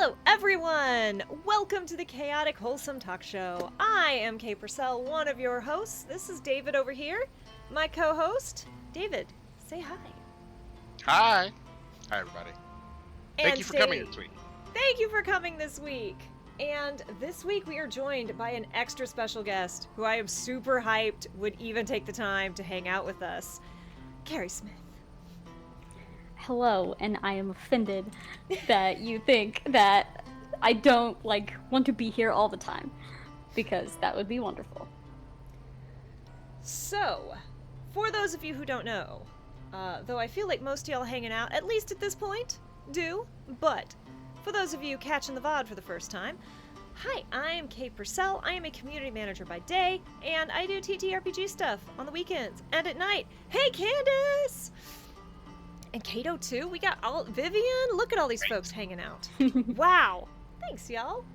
Hello, everyone! Welcome to the Chaotic Wholesome Talk Show. I am Kerri Purcell, one of your hosts. This is David over here, my co-host. David, say hi. Hi. Hi, everybody. Thank And you for coming this week. Thank you for coming this week. And this week we are joined by an extra special guest who I am super hyped would even take the time to hang out with us. Kerri Smith. Hello, and I am offended that you think that I don't, want to be here all the time, because that would be wonderful. So, for those of you who don't know, though I feel like most of y'all hanging out, at least at this point, do, but for those of you catching the VOD for the first time, hi, I am Kerri Purcell. I am a community manager by day, and I do TTRPG stuff on the weekends and at night. Hey, Candace! And Kato, too. We got all... Vivian? Look at all these folks hanging out. Wow. Thanks, y'all.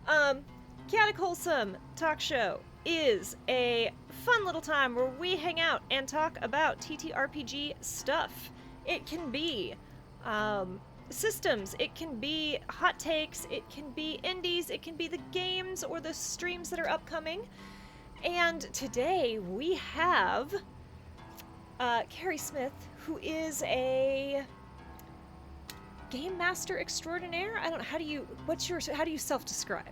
Chaotic Wholesome Talk Show is a fun little time where we hang out and talk about TTRPG stuff. It can be systems, it can be hot takes, it can be indies, it can be the games or the streams that are upcoming. And today we have Kerri Smith, who is a game master extraordinaire. I don't know, how do you self-describe?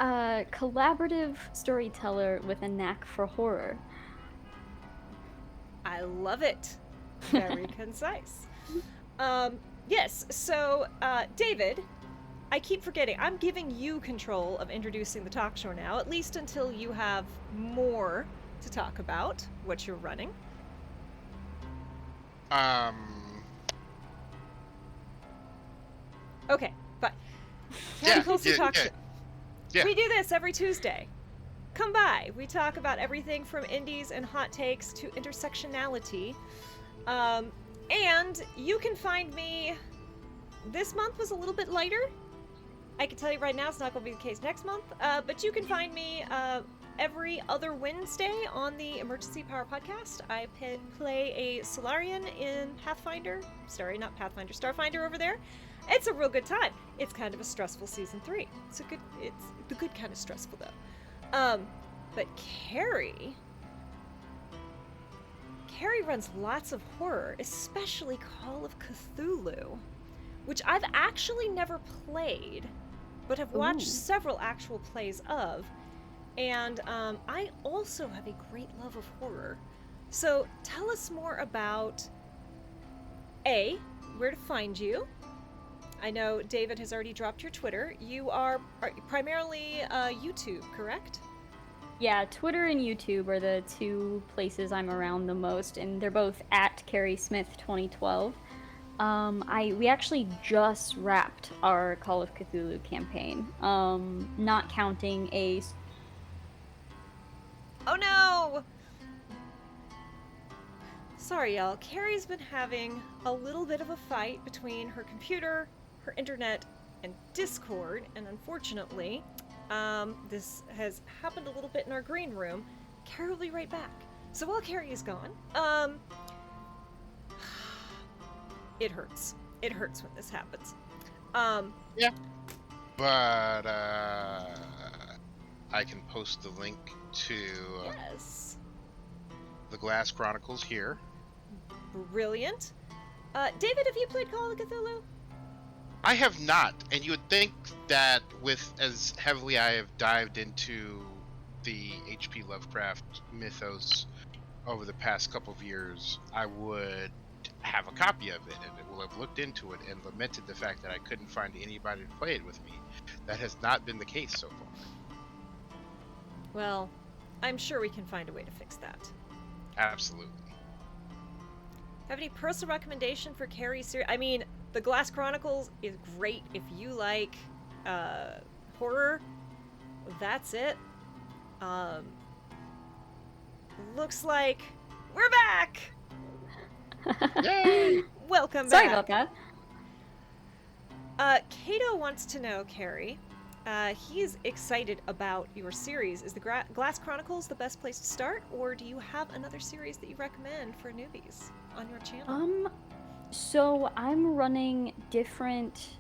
Collaborative storyteller with a knack for horror. I love it. Very concise. Yes, so, David, I keep forgetting. I'm giving you control of introducing the talk show now, at least until you have more to talk about, what you're running. Okay, but Talk Show. Yeah. We do this every Tuesday. Come by. We talk about everything from indies and hot takes to intersectionality. And you can find me... This month was a little bit lighter. I can tell you right now it's not going to be the case next month. But you can find me every other Wednesday on the Emergency Power Podcast. I play a Solarian in Pathfinder. Sorry, not Pathfinder. Starfinder over there. It's a real good time. It's kind of a stressful season 3. It's the good kind of stressful though. But Kerri runs lots of horror, especially Call of Cthulhu, which I've actually never played, but have watched several actual plays of. And I also have a great love of horror. So tell us more about, A, where to find you. I know David has already dropped your Twitter. You are primarily YouTube, correct? Yeah, Twitter and YouTube are the two places I'm around the most, and they're both at Kerri Smith 2012. We actually just wrapped our Call of Cthulhu campaign, not counting a... Oh no! Sorry, y'all. Kerri's been having a little bit of a fight between her computer, her internet, and Discord, and unfortunately, this has happened a little bit in our green room. Kerri will be right back. So while Kerri is gone, it hurts. It hurts when this happens. Yeah. But, I can post the link to Yes. the Glass Chronicles here. Brilliant. David, have you played Call of Cthulhu? I have not, and you would think that with as heavily I have dived into the H.P. Lovecraft mythos over the past couple of years, I would have a copy of it, and it will have looked into it and lamented the fact that I couldn't find anybody to play it with me. That has not been the case so far. Well, I'm sure we can find a way to fix that. Absolutely. Have any personal recommendation for Kerri's series? I mean, The Glass Chronicles is great if you like horror. That's it. Looks like we're back! Yay! Welcome Sorry back. about that. Kato wants to know, Kerri, he's excited about your series. Is the Glass Chronicles the best place to start, or do you have another series that you recommend for newbies on your channel? So I'm running different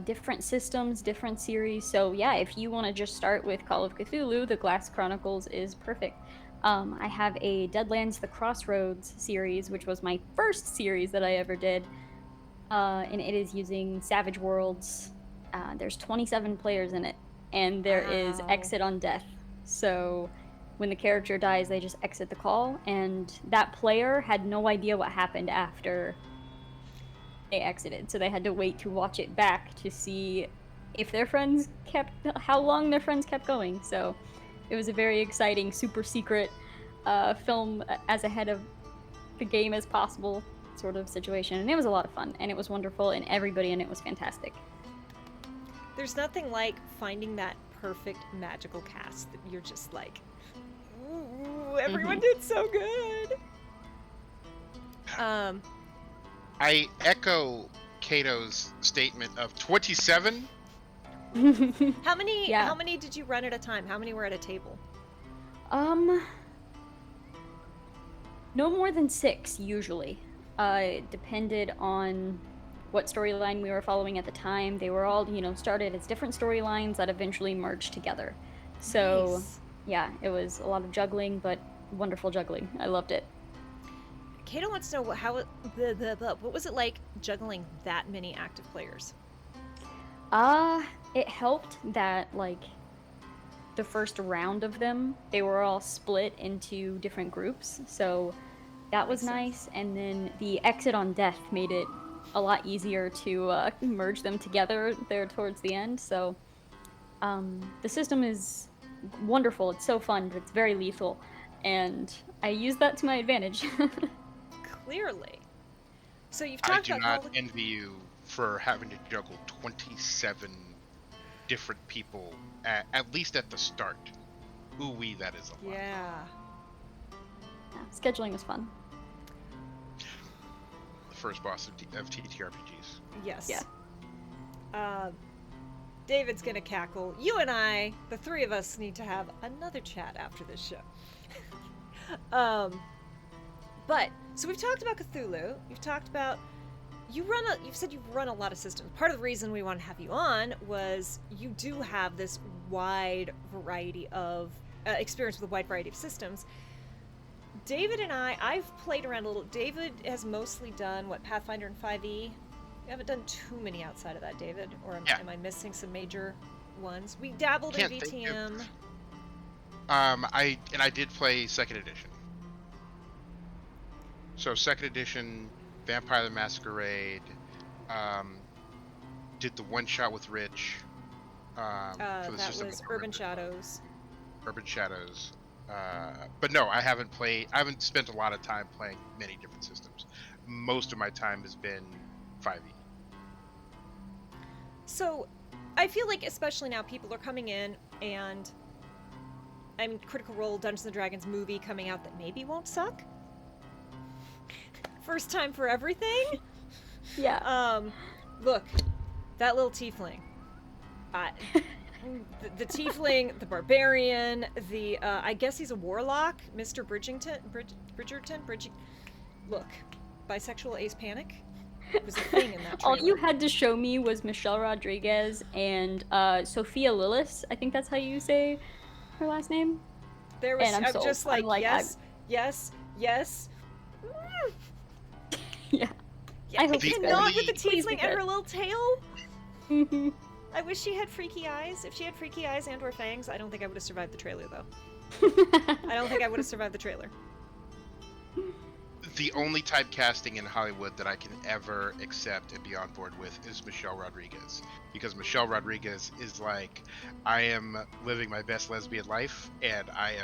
different systems, different series. So yeah, if you want to just start with Call of Cthulhu, the Glass Chronicles is perfect. I have a Deadlands: The Crossroads series, which was my first series that I ever did, and it is using Savage Worlds. There's 27 players in it, and there is Wow. exit on death. So when the character dies, they just exit the call, and that player had no idea what happened after they exited, so they had to wait to watch it back to see if their friends kept, how long their friends kept going. So it was a very exciting, super secret film as ahead of the game as possible sort of situation, and it was a lot of fun, and it was wonderful, and everybody in it was fantastic. There's nothing like finding that perfect magical cast that you're just like, ooh, everyone did so good. I echo Cato's statement of 27. How many? Yeah. How many did you run at a time? How many were at a table? No more than 6 usually. It depended on what storyline we were following at the time. They were all, started as different storylines that eventually merged together. So, Nice. yeah, it was a lot of juggling, but wonderful juggling. I loved it. Kato wants to know what was it like juggling that many active players? It helped that, the first round of them, they were all split into different groups, so that was Makes nice. And then the exit on death made it a lot easier to merge them together there towards the end. So the system is wonderful. It's so fun, but it's very lethal, and I use that to my advantage. Clearly. So you've I talked do about not envy you for having to juggle 27 different people, at least at the start. Ooh-wee, that is a lot. Yeah. Yeah, scheduling was fun. The first boss of TTRPGs. Yes. Yeah. David's gonna cackle. You and I, the three of us, need to have another chat after this show. But so we've talked about Cthulhu. You've talked about you've said you've run a lot of systems. Part of the reason we want to have you on was you do have this wide variety of experience with a wide variety of systems. David and I've played around a little. David has mostly done Pathfinder and 5e. We haven't done too many outside of that, David. Or am I missing some major ones? We dabbled in VTM. I did play second edition. So second edition, Vampire the Masquerade, did the one shot with Rich. For the That system was Urban Shadows. Urban Shadows. But no, I haven't spent a lot of time playing many different systems. Most of my time has been 5e. So, I feel like especially now people are coming in and Critical Role Dungeons & Dragons movie coming out that maybe won't suck. First time for everything. Yeah. Look, that little tiefling. The tiefling, the barbarian, I guess he's a warlock, Mr. Bridgerton. Look, bisexual ace panic was a thing in that trailer. All you had to show me was Michelle Rodriguez and Sophia Lillis. I think that's how you say her last name. There was, and I'm just like, yes. Yeah. Yeah, I hope I it's cannot good. with the Please be tiefling and good. her little tail. Mm-hmm. I wish she had freaky eyes. If she had freaky eyes and or fangs, I don't think I would have survived the trailer, though. I don't think I would have survived the trailer. The only typecasting in Hollywood that I can ever accept and be on board with is Michelle Rodriguez. Because Michelle Rodriguez is like, I am living my best lesbian life, and I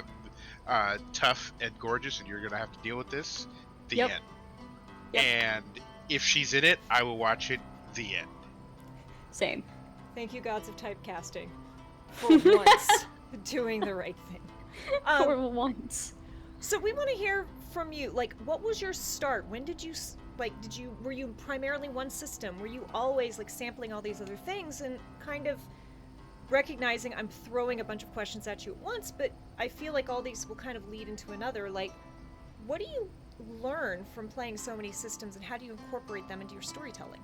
am tough and gorgeous, and you're going to have to deal with this. The end. Yep. And if she's in it, I will watch it. The end. Same. Thank you, gods of typecasting, for once doing the right thing. For once. So we want to hear from you. Like, what was your start? When did you were you primarily one system? Were you always sampling all these other things and kind of recognizing I'm throwing a bunch of questions at you at once, but I feel like all these will kind of lead into another. Like, what do you learn from playing so many systems, and how do you incorporate them into your storytelling?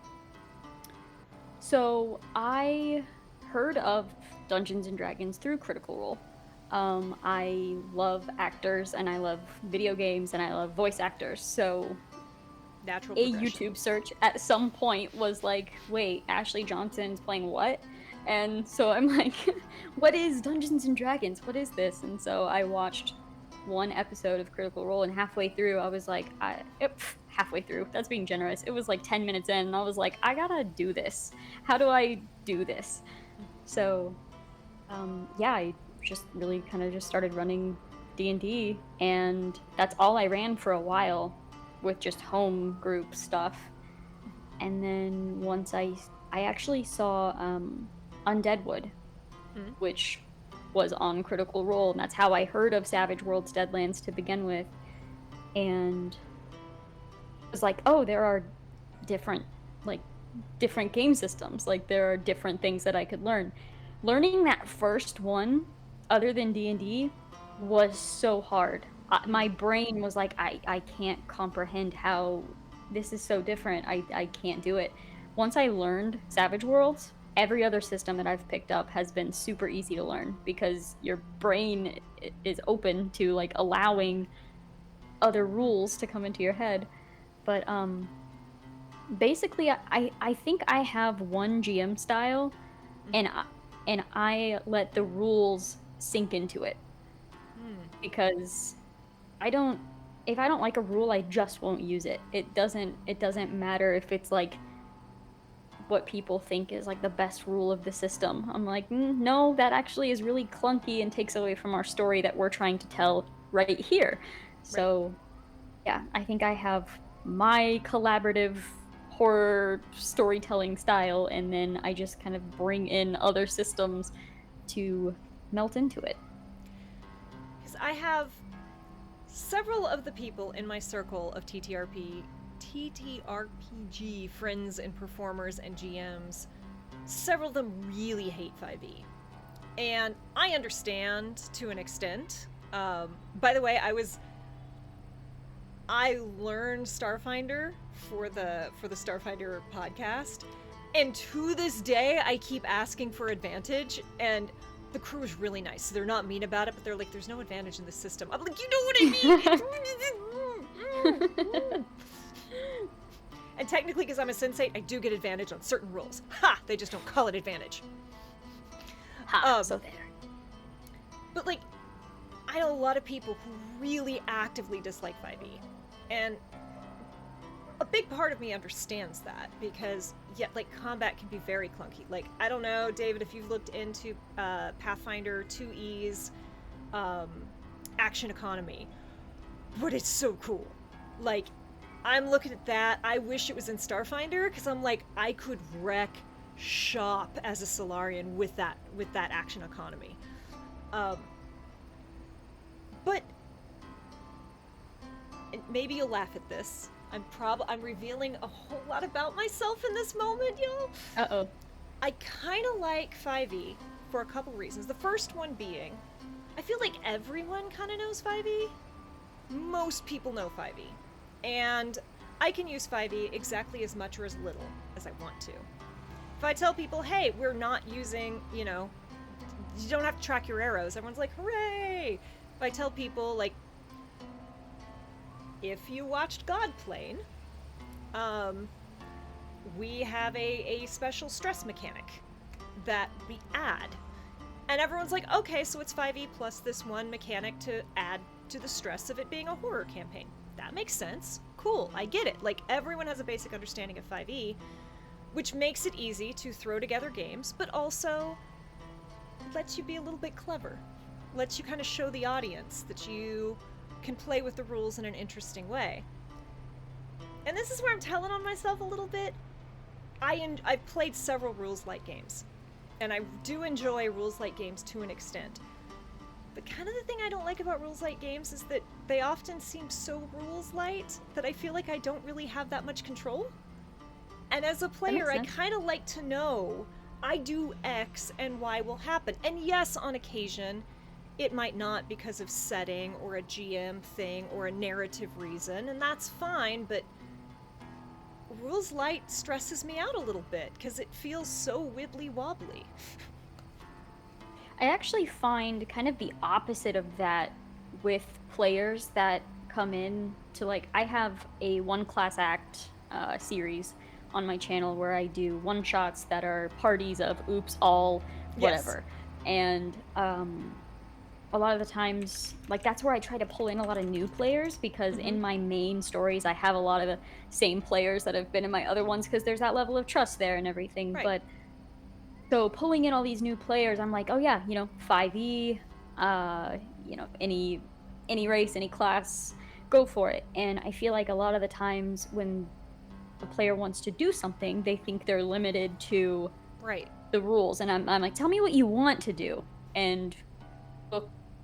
So I heard of Dungeons and Dragons through Critical Role. I love actors and I love video games and I love voice actors. So Natural a progression. YouTube search at some point was like, wait, Ashley Johnson's playing what? And so I'm like, what is Dungeons and Dragons? What is this? And so I watched one episode of Critical Role, and halfway through, I was like, halfway through, that's being generous. It was like 10 minutes in, and I was like, I gotta do this. How do I do this? So, yeah, I just really kind of just started running D&D, and that's all I ran for a while with just home group stuff. And then once I actually saw Undeadwood, which was on Critical Role, and that's how I heard of Savage Worlds Deadlands to begin with. And it was like, oh, there are different game systems. Like, there are different things that I could learn. Learning that first one, other than D&D, was so hard. My brain was like, I can't comprehend how this is so different. I can't do it. Once I learned Savage Worlds, every other system that I've picked up has been super easy to learn because your brain is open to like allowing other rules to come into your head. But basically I think I have one GM style, and I let the rules sink into it. Because if I don't like a rule, I just won't use it. It doesn't matter if it's like what people think is like the best rule of the system. I'm like, no, that actually is really clunky and takes away from our story that we're trying to tell right here. So yeah, I think I have my collaborative horror storytelling style, and then I just kind of bring in other systems to melt into it. Because I have several of the people in my circle of TTRPG friends and performers and GMs, several of them really hate 5e. And I understand to an extent. By the way, I learned Starfinder for the Starfinder podcast, and to this day I keep asking for advantage, and the crew is really nice. So they're not mean about it, but they're like, there's no advantage in the system. I'm like, you know what I mean? And technically, because I'm a sensate, I do get advantage on certain rules. Ha! They just don't call it advantage. So there. But like, I know a lot of people who really actively dislike 5e. And a big part of me understands that, because like combat can be very clunky. Like, I don't know, David, if you've looked into Pathfinder 2e's action economy, but it's so cool. Like, I'm looking at that. I wish it was in Starfinder, because I'm like, I could wreck shop as a Solarian with that action economy. But maybe you'll laugh at this. I'm revealing a whole lot about myself in this moment, y'all. Uh-oh. I kind of like 5e for a couple reasons. The first one being, I feel like everyone kind of knows 5e. Most people know 5e. And I can use 5e exactly as much or as little as I want to. If I tell people, hey, we're not using, you don't have to track your arrows, everyone's like, hooray! If I tell people, like, if you watched Godplane, we have a special stress mechanic that we add. And everyone's like, okay, so it's 5e plus this one mechanic to add to the stress of it being a horror campaign. That makes sense. Cool, I get it. Like, everyone has a basic understanding of 5e, which makes it easy to throw together games, but also lets you be a little bit clever. Lets you kind of show the audience that you can play with the rules in an interesting way. And this is where I'm telling on myself a little bit. I've played several rules-light games, and I do enjoy rules-light games to an extent. But kind of the thing I don't like about rules-light games is that they often seem so rules-light that I feel like I don't really have that much control. And as a player, I kind of like to know I do X and Y will happen. And yes, on occasion, it might not because of setting or a GM thing or a narrative reason, and that's fine, but Rules Light stresses me out a little bit, because it feels so wibbly-wobbly. I actually find kind of the opposite of that with players that come in to, like, I have a one class act series on my channel where I do one shots that are parties of oops, all, whatever. Yes. And a lot of the times, like, that's where I try to pull in a lot of new players, because in my main stories I have a lot of the same players that have been in my other ones, because there's that level of trust there and everything. Right. But so pulling in all these new players, I'm like, oh yeah, 5e, any race, any class, go for it. And I feel like a lot of the times when a player wants to do something, they think they're limited to the rules. And I'm like, tell me what you want to do, and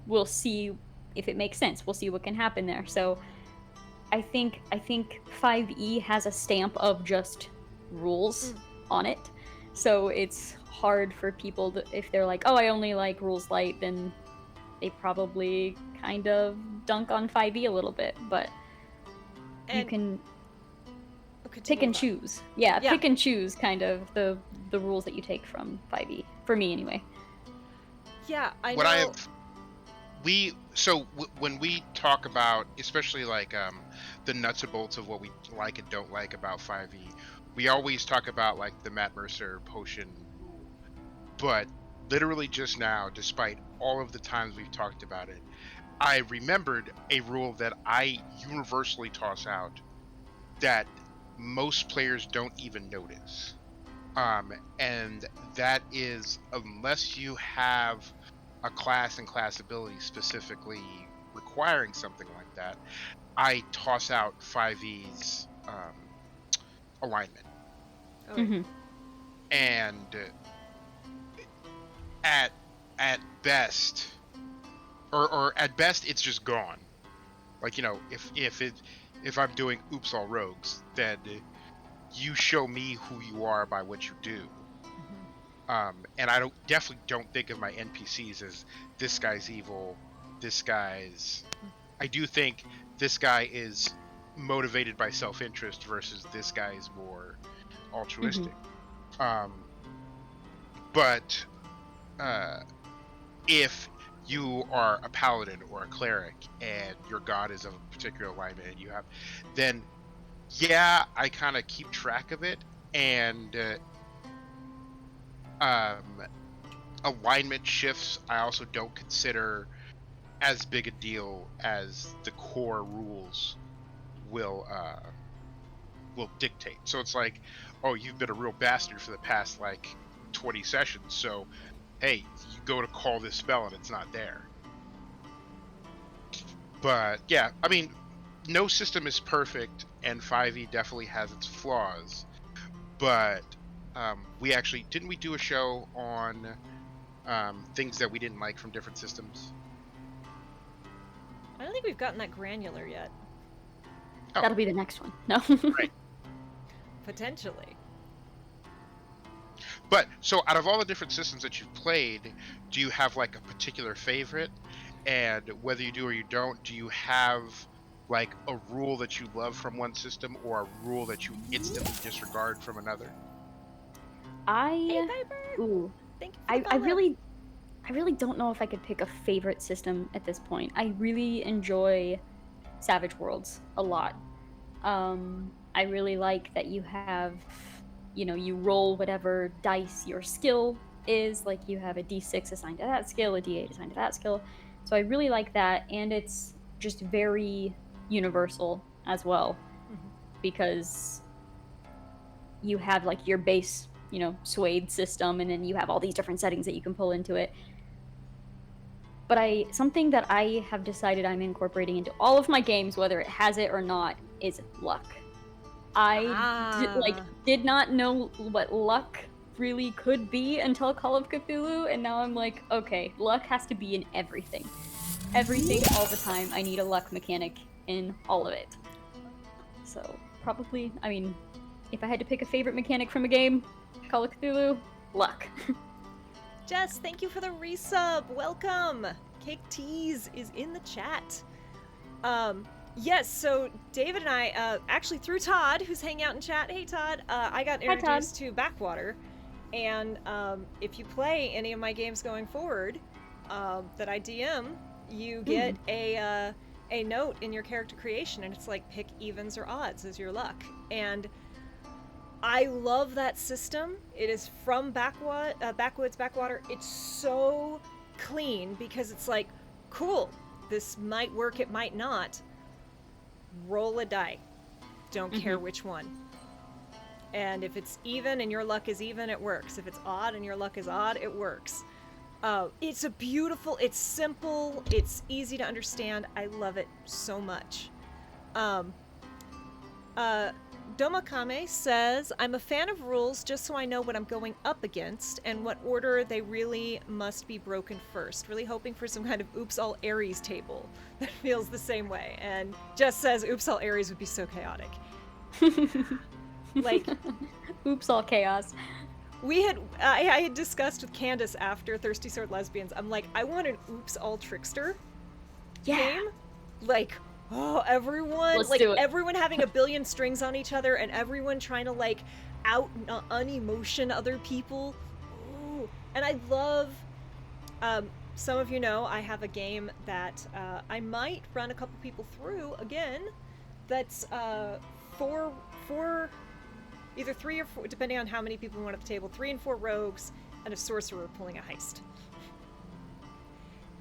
we'll see if it makes sense. We'll see what can happen there. So I think 5e has a stamp of just rules on it. So it's hard for people to, if they're like, oh, I only like Rules Light, then they probably kind of dunk on 5e a little bit. But you can pick and choose. Yeah, pick and choose kind of the rules that you take from 5e. For me, anyway. Yeah, I know. When we talk about, especially like the nuts and bolts of what we like and don't like about 5e, we always talk about like the Matt Mercer potion rule. But literally just now, despite all of the times we've talked about it, I remembered a rule that I universally toss out that most players don't even notice. And that is, unless you have a class and class ability specifically requiring something like that, I toss out 5e's alignment. And at best, or at best, it's just gone. Like, if I'm doing oops all rogues, then you show me who you are by what you do. And I definitely don't think of my NPCs as this guy's evil, this guy's. I do think this guy is motivated by self-interest versus this guy is more altruistic. But if you are a paladin or a cleric and your god is of a particular alignment and you have, then yeah, I kind of keep track of it, and alignment shifts I also don't consider as big a deal as the core rules will dictate. So it's like, oh, you've been a real bastard for the past like 20 sessions, so hey, you go to call this spell and it's not there. But yeah, I mean, no system is perfect, and 5e definitely has its flaws. But we actually didn't we do a show on things that we didn't like from different systems? I don't think we've gotten that granular yet. Oh. That'll be the next one. No. Right. Potentially. But so out of all the different systems that you've played, do you have like a particular favorite? And whether you do or you don't, do you have like a rule that you love from one system or a rule that you instantly disregard from another? Hey, Piper. Ooh. Thank you for I really don't know if I could pick a favorite system at this point. I really enjoy Savage Worlds a lot. I really like that you have, you roll whatever dice your skill is. Like, you have a d6 assigned to that skill, a d8 assigned to that skill. So I really like that, and it's just very universal as well, because you have like your base, swayed system, and then you have all these different settings that you can pull into it. But something that I have decided I'm incorporating into all of my games, whether it has it or not, is luck. I did not know what luck really could be until Call of Cthulhu, and now I'm like, okay, luck has to be in everything. Everything, all the time. I need a luck mechanic in all of it. So, probably, I mean, if I had to pick a favorite mechanic from a game, Call of Cthulhu, luck. Jess, thank you for the resub. Welcome. Cake Tease is in the chat. Yes, so David and I, actually through Todd, who's hanging out in chat. Hey Todd, I got Hi, Todd. introduced to Backwater, and if you play any of my games going forward that I DM, you get a note in your character creation, and it's like pick evens or odds as your luck. And I love that system. It is from Backwoods Backwater. It's so clean because it's like, cool, this might work, it might not. Roll a die. Don't care which one. And if it's even and your luck is even, it works. If it's odd and your luck is odd, it works. It's a beautiful, it's simple, it's easy to understand. I love it so much. Domakame says, I'm a fan of rules just so I know what I'm going up against and what order they really must be broken first. Really hoping for some kind of Oops All Aries table that feels the same way. And Jess says, Oops All Aries would be so chaotic. Like, Oops All Chaos. I had discussed with Candace after Thirsty Sword Lesbians, I'm like, I want an Oops All Trickster game. Like, oh, everyone, Let's like, do it. everyone having a billion strings on each other and everyone trying to, like, unemotion other people. Ooh. And I love, some of you know, I have a game that I might run a couple people through again that's either 3 or 4, depending on how many people want at the table, 3 and 4 rogues and a sorcerer pulling a heist.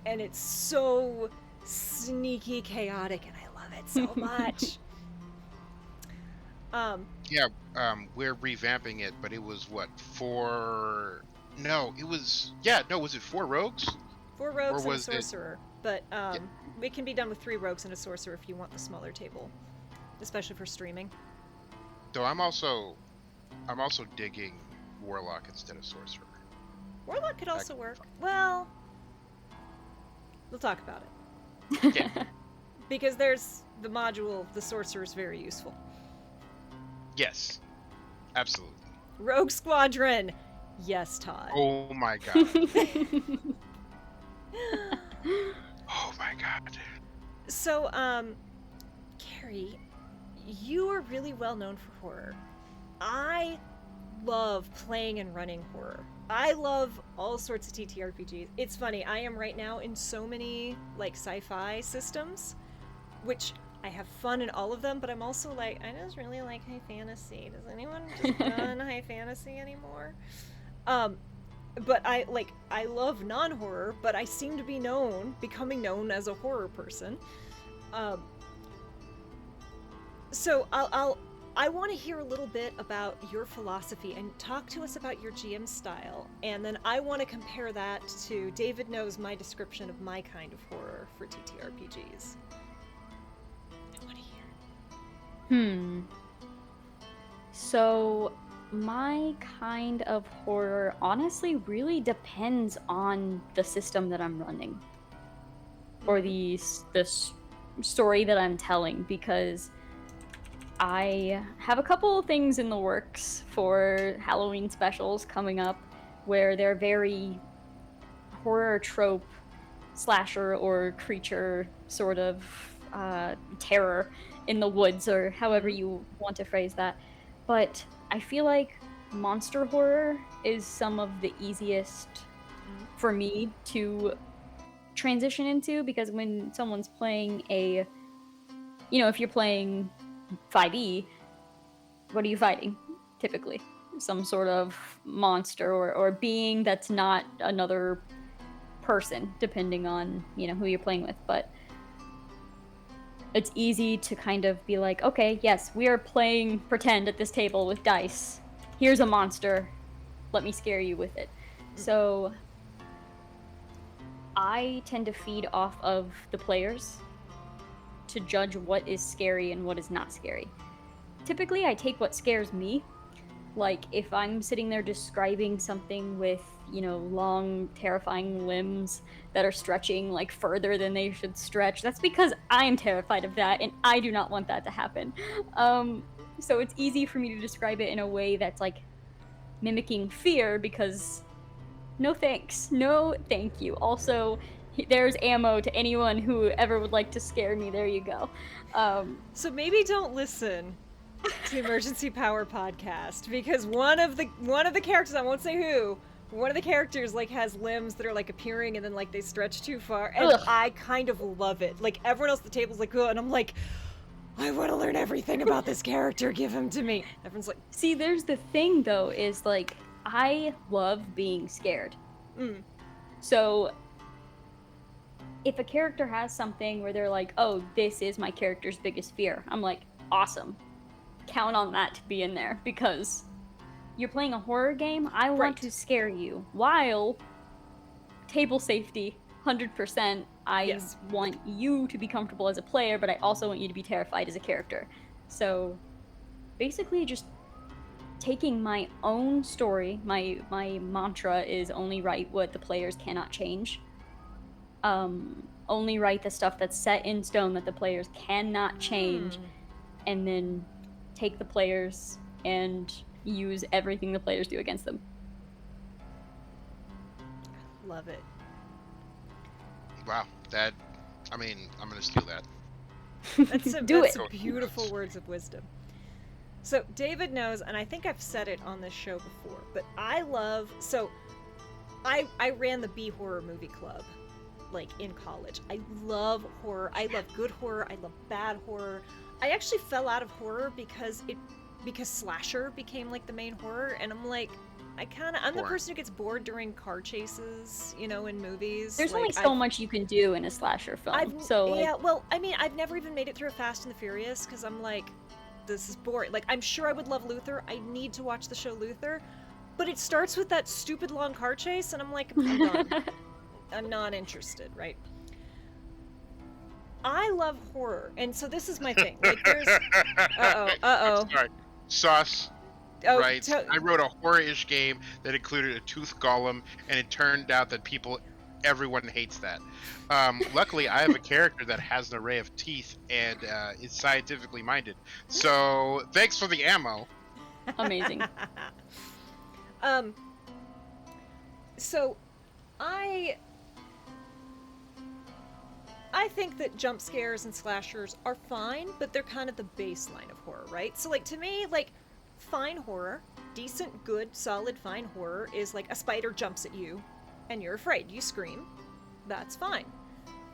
And it's so sneaky chaotic, and I love it so much. We're revamping it, but it was what, 4? No, it was, yeah, no, was it 4 rogues? 4 rogues and a was it- sorcerer, but it can be done with 3 rogues and a sorcerer if you want the smaller table, especially for streaming. So I'm also digging warlock instead of sorcerer. Warlock could also work. Well, we'll talk about it. Yeah. Because there's the module, the sorcerer is very useful. Yes, absolutely. Rogue Squadron! Yes, Todd. Oh my god. Oh my god. So, Kerri, you are really well known for horror. I love playing and running horror. I love all sorts of TTRPGs. It's funny, I am right now in so many, like, sci-fi systems, which I have fun in all of them, but I'm also like, I just really like high fantasy. Does anyone just run high fantasy anymore? But I love non-horror, but I seem to be becoming known as a horror person. So I want to hear a little bit about your philosophy and talk to us about your GM style, and then I want to compare that to David knows my description of my kind of horror for TTRPGs. I want to hear. So, my kind of horror honestly really depends on the system that I'm running, or the story that I'm telling, because I have a couple of things in the works for Halloween specials coming up where they're very horror trope, slasher or creature sort of terror in the woods, or however you want to phrase that. But I feel like monster horror is some of the easiest for me to transition into, because when someone's playing if you're playing 5e, what are you fighting typically? Some sort of monster or being that's not another person, depending on who you're playing with. But it's easy to kind of be like, okay, yes, we are playing pretend at this table with dice. Here's a monster. Let me scare you with it. So I tend to feed off of the players to judge what is scary and what is not scary. Typically, I take what scares me. Like, if I'm sitting there describing something with, long, terrifying limbs that are stretching, like, further than they should stretch, that's because I'm terrified of that, and I do not want that to happen. So it's easy for me to describe it in a way that's, like, mimicking fear, because no thanks. No thank you. Also, There's ammo to anyone who ever would like to scare me. There you go. So maybe don't listen to Emergency Power Podcast, because one of the characters, I won't say who, one of the characters like has limbs that are like appearing and then like they stretch too far, and Ugh. I kind of love it. Like everyone else at the table's like, oh, and I'm like, I want to learn everything about this character. Give him to me. Everyone's like, See, there's the thing though, is like I love being scared. So if a character has something where they're like, oh, this is my character's biggest fear, I'm like, awesome. Count on that to be in there, because you're playing a horror game. I want Right. to scare you while table safety, 100%. I Yes. want you to be comfortable as a player, but I also want you to be terrified as a character. So basically just taking my own story, my mantra is only write what the players cannot change. Only write the stuff that's set in stone that the players cannot change, and then take the players and use everything the players do against them. love it. Wow, that. I mean, I'm gonna steal that. That's some, Do that's it. some beautiful words of wisdom. So David knows, and I think I've said it on this show before, but I ran the B Horror Movie Club, like in college. I love horror. I love good horror. I love bad horror. I actually fell out of horror because slasher became like the main horror, and I'm like, I'm the Boring. person who gets bored during car chases, in movies. There's like, only so much you can do in a slasher film. yeah, well, I mean, I've never even made it through a Fast and the Furious because I'm like, this is boring. Like, I'm sure I would love Luther. I need to watch the show Luther, but it starts with that stupid long car chase, and I'm like, I'm done. I'm not interested, right? I love horror, and so this is my thing. Like, there's, Sorry. Sauce. oh, Right. I wrote a horror-ish game that included a tooth golem, and it turned out that everyone hates that. Luckily, I have a character that has an array of teeth and is scientifically minded. So thanks for the ammo. Amazing. So, I think that jump scares and slashers are fine, but they're kind of the baseline of horror, right? So, like, to me, like, fine horror, decent, good, solid, fine horror is like a spider jumps at you and you're afraid. You scream. That's fine.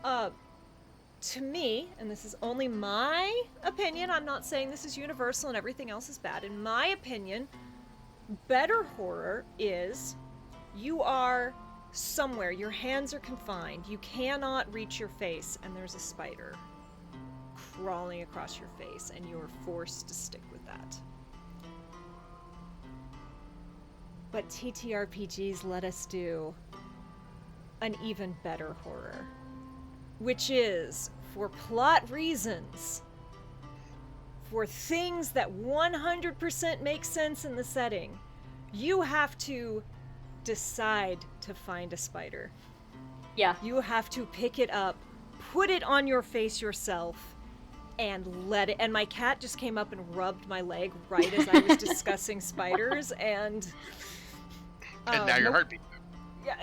To me, and this is only my opinion, I'm not saying this is universal and everything else is bad. In my opinion, better horror is you are somewhere, your hands are confined, you cannot reach your face, and there's a spider crawling across your face, and you're forced to stick with that. But TTRPGs let us do an even better horror, which is, for plot reasons, for things that 100% make sense in the setting, you have to decide to find a spider. Yeah. You have to pick it up, put it on your face yourself, and let it. And my cat just came up and rubbed my leg right as I was discussing spiders, and Now your heart beats. yeah,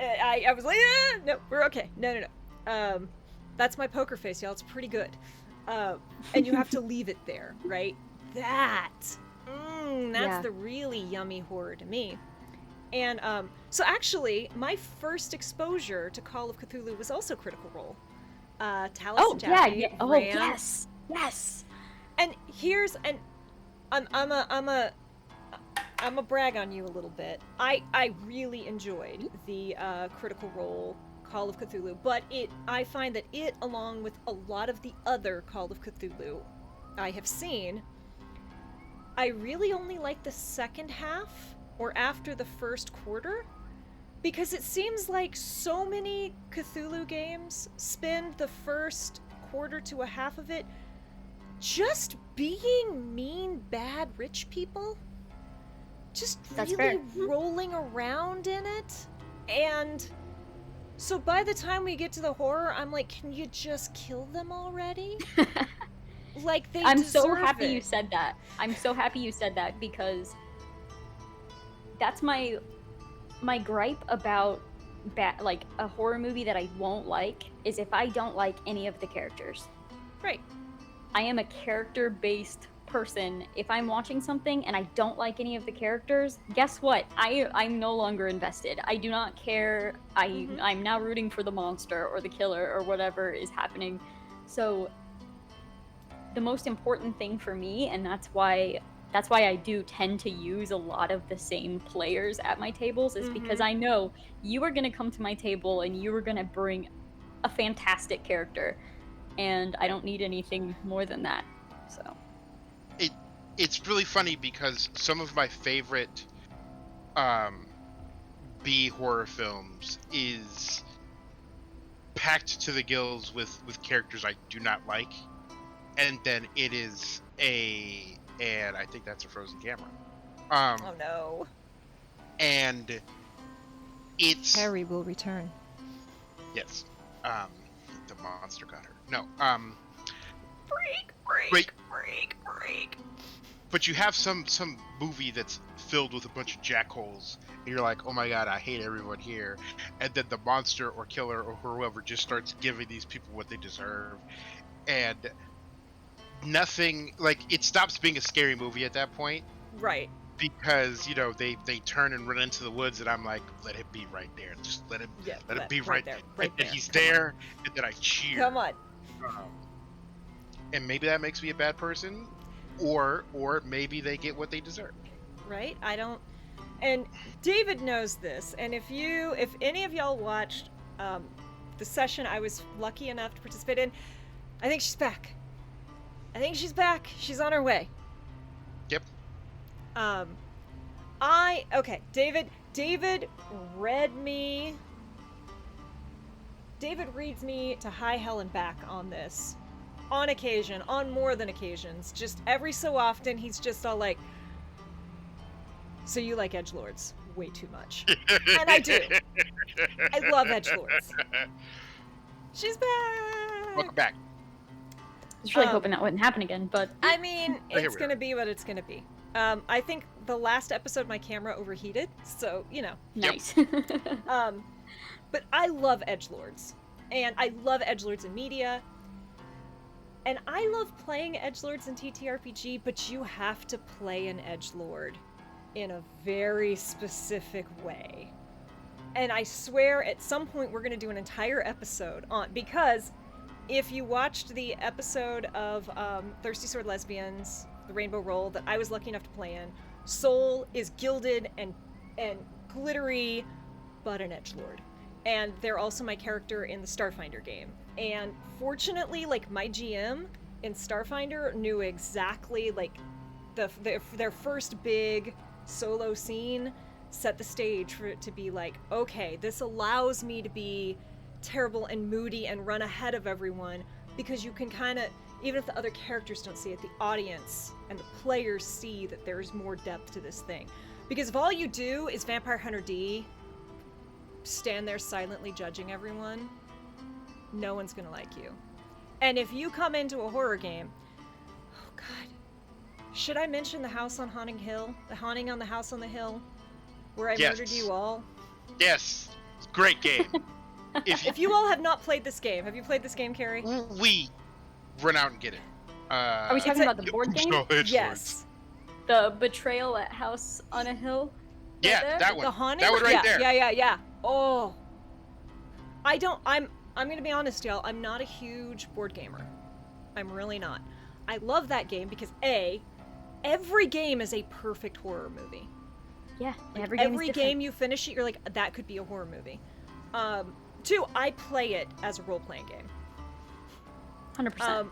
I was like, no, we're okay. No. That's my poker face, y'all. It's pretty good. And you have to leave it there, right? That's Yeah. the really yummy horror to me. And so actually, my first exposure to Call of Cthulhu was also Critical Role. Talis Oh, and yeah, Jackie yeah. Oh, ran. yes. Yes. And I'm a brag on you a little bit. I really enjoyed the Critical Role Call of Cthulhu, but I find that it, along with a lot of the other Call of Cthulhu I have seen, I really only like the second half or after the first quarter, because it seems like so many Cthulhu games spend the first quarter to a half of it just being mean, bad, rich people. Just That's really fair. rolling around in it. And so by the time we get to the horror, I'm like, can you just kill them already? Like, they I'm so deserve happy it. you said that. I'm so happy you said that, because that's my gripe about like a horror movie that I won't like is if I don't like any of the characters. Right. I am a character-based person. If I'm watching something and I don't like any of the characters, guess what? I'm no longer invested. I do not care. I'm now rooting for the monster or the killer or whatever is happening. So the most important thing for me, and that's why I do tend to use a lot of the same players at my tables, is because I know you are going to come to my table and you are going to bring a fantastic character, and I don't need anything more than that. So it's really funny because some of my favorite B horror films is packed to the gills with characters I do not like, and then it is and I think that's a frozen camera. Oh no. And it's Harry will return. Yes. The monster got her. No. Break. But you have some movie that's filled with a bunch of jackholes, and you're like, oh my god, I hate everyone here. And then the monster or killer or whoever just starts giving these people what they deserve. And nothing, like, it stops being a scary movie at that point. Right. Because, you know, they turn and run into the woods, and I'm like, let him be right there. Just let him be right there. Right and there. he's there, and then I cheer. Come on. And maybe that makes me a bad person, or maybe they get what they deserve. Right? I don't. And David knows this. And if any of y'all watched the session I was lucky enough to participate in, I think she's back. She's on her way. Yep. David reads me to high hell and back on this. On occasion, on more than occasions. Just every so often, he's just all like, so you like edgelords way too much. And I do. I love edgelords. She's back! Welcome back. I was really hoping that wouldn't happen again, but... I mean, it's gonna be what it's gonna be. I think the last episode my camera overheated, so, you know. Nice. But I love edgelords. And I love edgelords in media. And I love playing edgelords in TTRPG, but you have to play an edgelord in a very specific way. And I swear at some point we're going to do an entire episode on, because if you watched the episode of Thirsty Sword Lesbians, the Rainbow Roll that I was lucky enough to play in, Soul is gilded and glittery, but an edgelord. And they're also my character in the Starfinder game. And fortunately, like, my GM in Starfinder knew exactly, like, their first big solo scene set the stage for it to be like, okay, this allows me to be terrible and moody and run ahead of everyone, because you can kind of, even if the other characters don't see it, the audience and the players see that there's more depth to this thing. Because if all you do is Vampire Hunter D, stand there silently judging everyone, no one's gonna like you. And if you come into a horror game, oh god, should I mention the House on Haunting Hill? The Haunting on the House on the Hill? Where I murdered you all? Yes. Great game. If you all have not played this game, have you played this game, Kerri? We run out and get it. Are we talking about the board game? Yes. The Betrayal at House on a Hill? Yeah, that one. The Haunting? That one right there. Yeah. Oh. I'm gonna be honest, y'all. I'm not a huge board gamer. I'm really not. I love that game because every game is a perfect horror movie. Yeah, every game game you finish it, you're like, that could be a horror movie. 2, I play it as a role-playing game. 100%.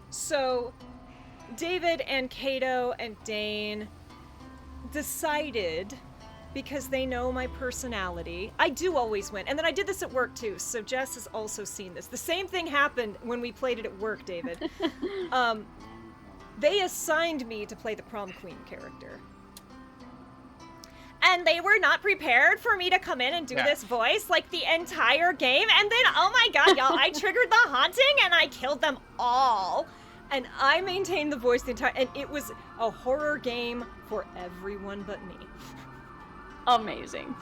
So, David and Kato and Dane decided, because they know my personality, I do always win. And then I did this at work too, so Jess has also seen this. The same thing happened when we played it at work, David. They assigned me to play the prom queen character. And they were not prepared for me to come in and do this voice like the entire game. And then, oh my god, y'all, I triggered the haunting and I killed them all. And I maintained the voice the entire, and it was a horror game for everyone but me. Amazing.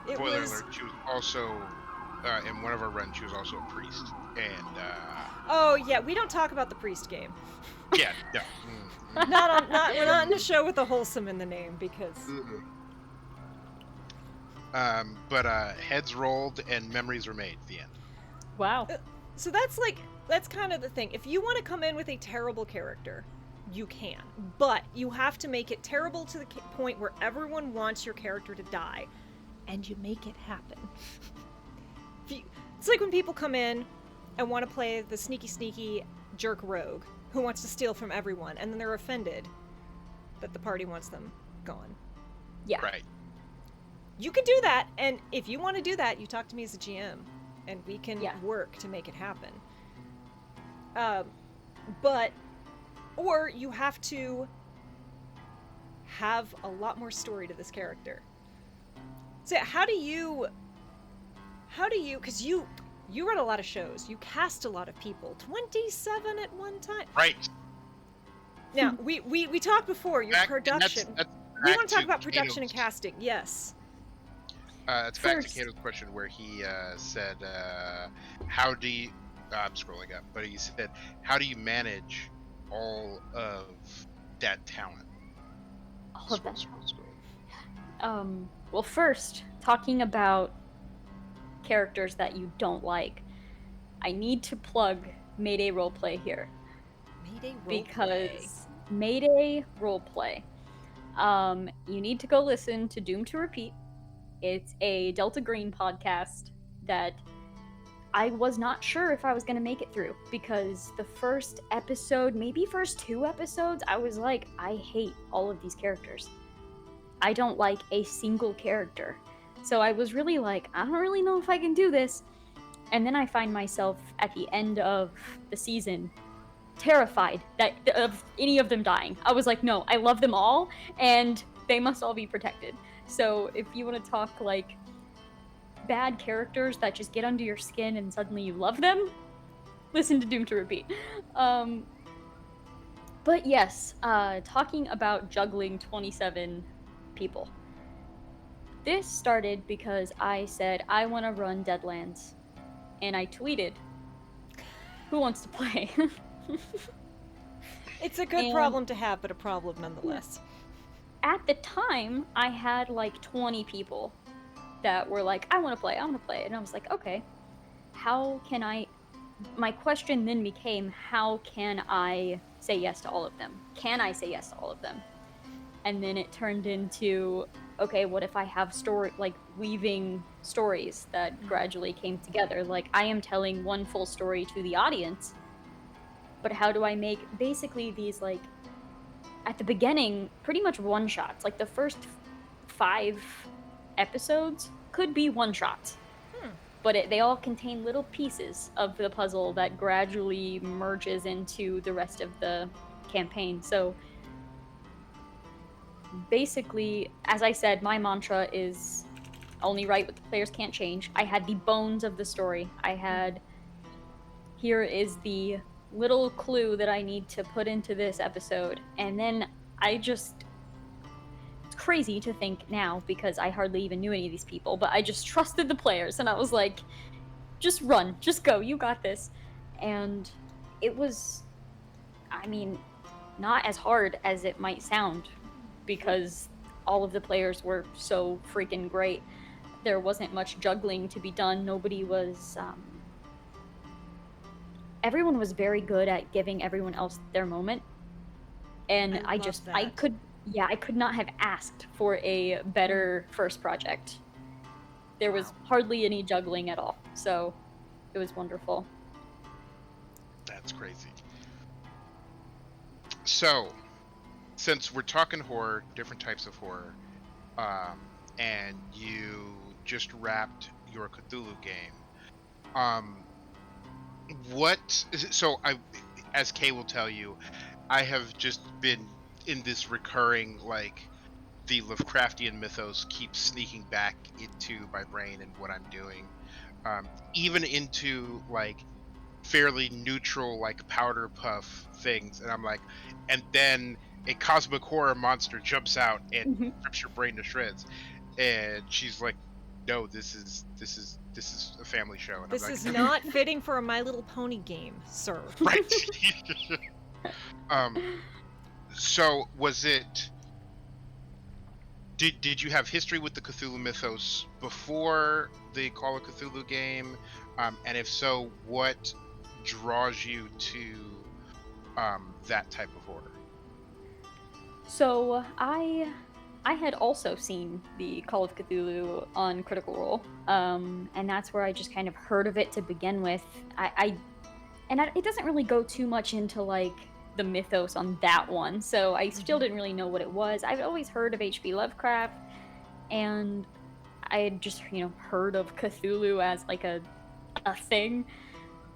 It Spoiler was. alert, she was also, in one of our runs, she was also a priest. And, Oh yeah, we don't talk about the priest game. yeah, no. We're not in a show with a wholesome in the name because. But heads rolled and memories were made at the end. Wow. So that's kind of the thing. If you want to come in with a terrible character, you can, but you have to make it terrible to the point where everyone wants your character to die, and you make it happen. It's like when people come in and want to play the sneaky jerk rogue who wants to steal from everyone, and then they're offended that the party wants them gone. Yeah. Right. You can do that, and if you want to do that, you talk to me as a GM, and we can work to make it happen. Or you have to have a lot more story to this character. So how do you, because you run a lot of shows, you cast a lot of people, 27 at one time. Right. Now, we talked before, your production. That's we want to talk to about production Cato's- and casting, yes. That's back to First. Cato's question where he said, how do you... I'm scrolling up, but he said, how do you manage all of that talent? All of that. Scroll. Well, first, talking about characters that you don't like, I need to plug Mayday Roleplay here. Mayday Roleplay. Because Mayday Roleplay, you need to go listen to Doom to Repeat. It's a Delta Green podcast that I was not sure if I was going to make it through, because the first episode, maybe first 2 episodes, I was like, I hate all of these characters. I don't like a single character. So I was really like, I don't really know if I can do this. And then I find myself at the end of the season terrified of any of them dying. I was like, no, I love them all, and they must all be protected. So if you want to talk like bad characters that just get under your skin and suddenly you love them, listen to Doom to Repeat. But yes, talking about juggling 27 people. This started because I said I want to run Deadlands, and I tweeted, "Who wants to play?" It's a good problem to have, but a problem nonetheless. At the time, I had like 20 people that were like, I want to play. And I was like, okay, how can I... My question then became, how can I say yes to all of them? Can I say yes to all of them? And then it turned into, okay, what if I have weaving stories that gradually came together? Like, I am telling one full story to the audience, but how do I make basically these, like, at the beginning, pretty much one-shots. Like, the first 5 episodes could be one-shots. But they all contain little pieces of the puzzle that gradually merges into the rest of the campaign. So, basically, as I said, my mantra is only write what the players can't change. I had the bones of the story. I had, here is the little clue that I need to put into this episode, and then it's crazy to think now because I hardly even knew any of these people, but I just trusted the players, and I was like, just run, just go, you got this. And it was, I mean, not as hard as it might sound, because all of the players were so freaking great. There wasn't much juggling to be done. Nobody was, everyone was very good at giving everyone else their moment. And I could not have asked for a better first project. There was hardly any juggling at all, so it was wonderful. That's crazy. So, since we're talking horror, different types of horror, and you just wrapped your Cthulhu game, as Kay will tell you, I have just been in this recurring, like, the Lovecraftian mythos keeps sneaking back into my brain and what I'm doing, even into, like, fairly neutral, like, powder puff things, and I'm like, and then a cosmic horror monster jumps out and rips your brain to shreds, and she's like, no, this is a family show, and This I'm is not not fitting for a My Little Pony game, sir. right. So was it? Did you have history with the Cthulhu mythos before the Call of Cthulhu game? And if so, what draws you to that type of horror? So I had also seen the Call of Cthulhu on Critical Role, and that's where I just kind of heard of it to begin with. It doesn't really go too much into like the mythos on that one, so I still didn't really know what it was. I've always heard of H.P. Lovecraft, and I had just heard of Cthulhu as like a thing.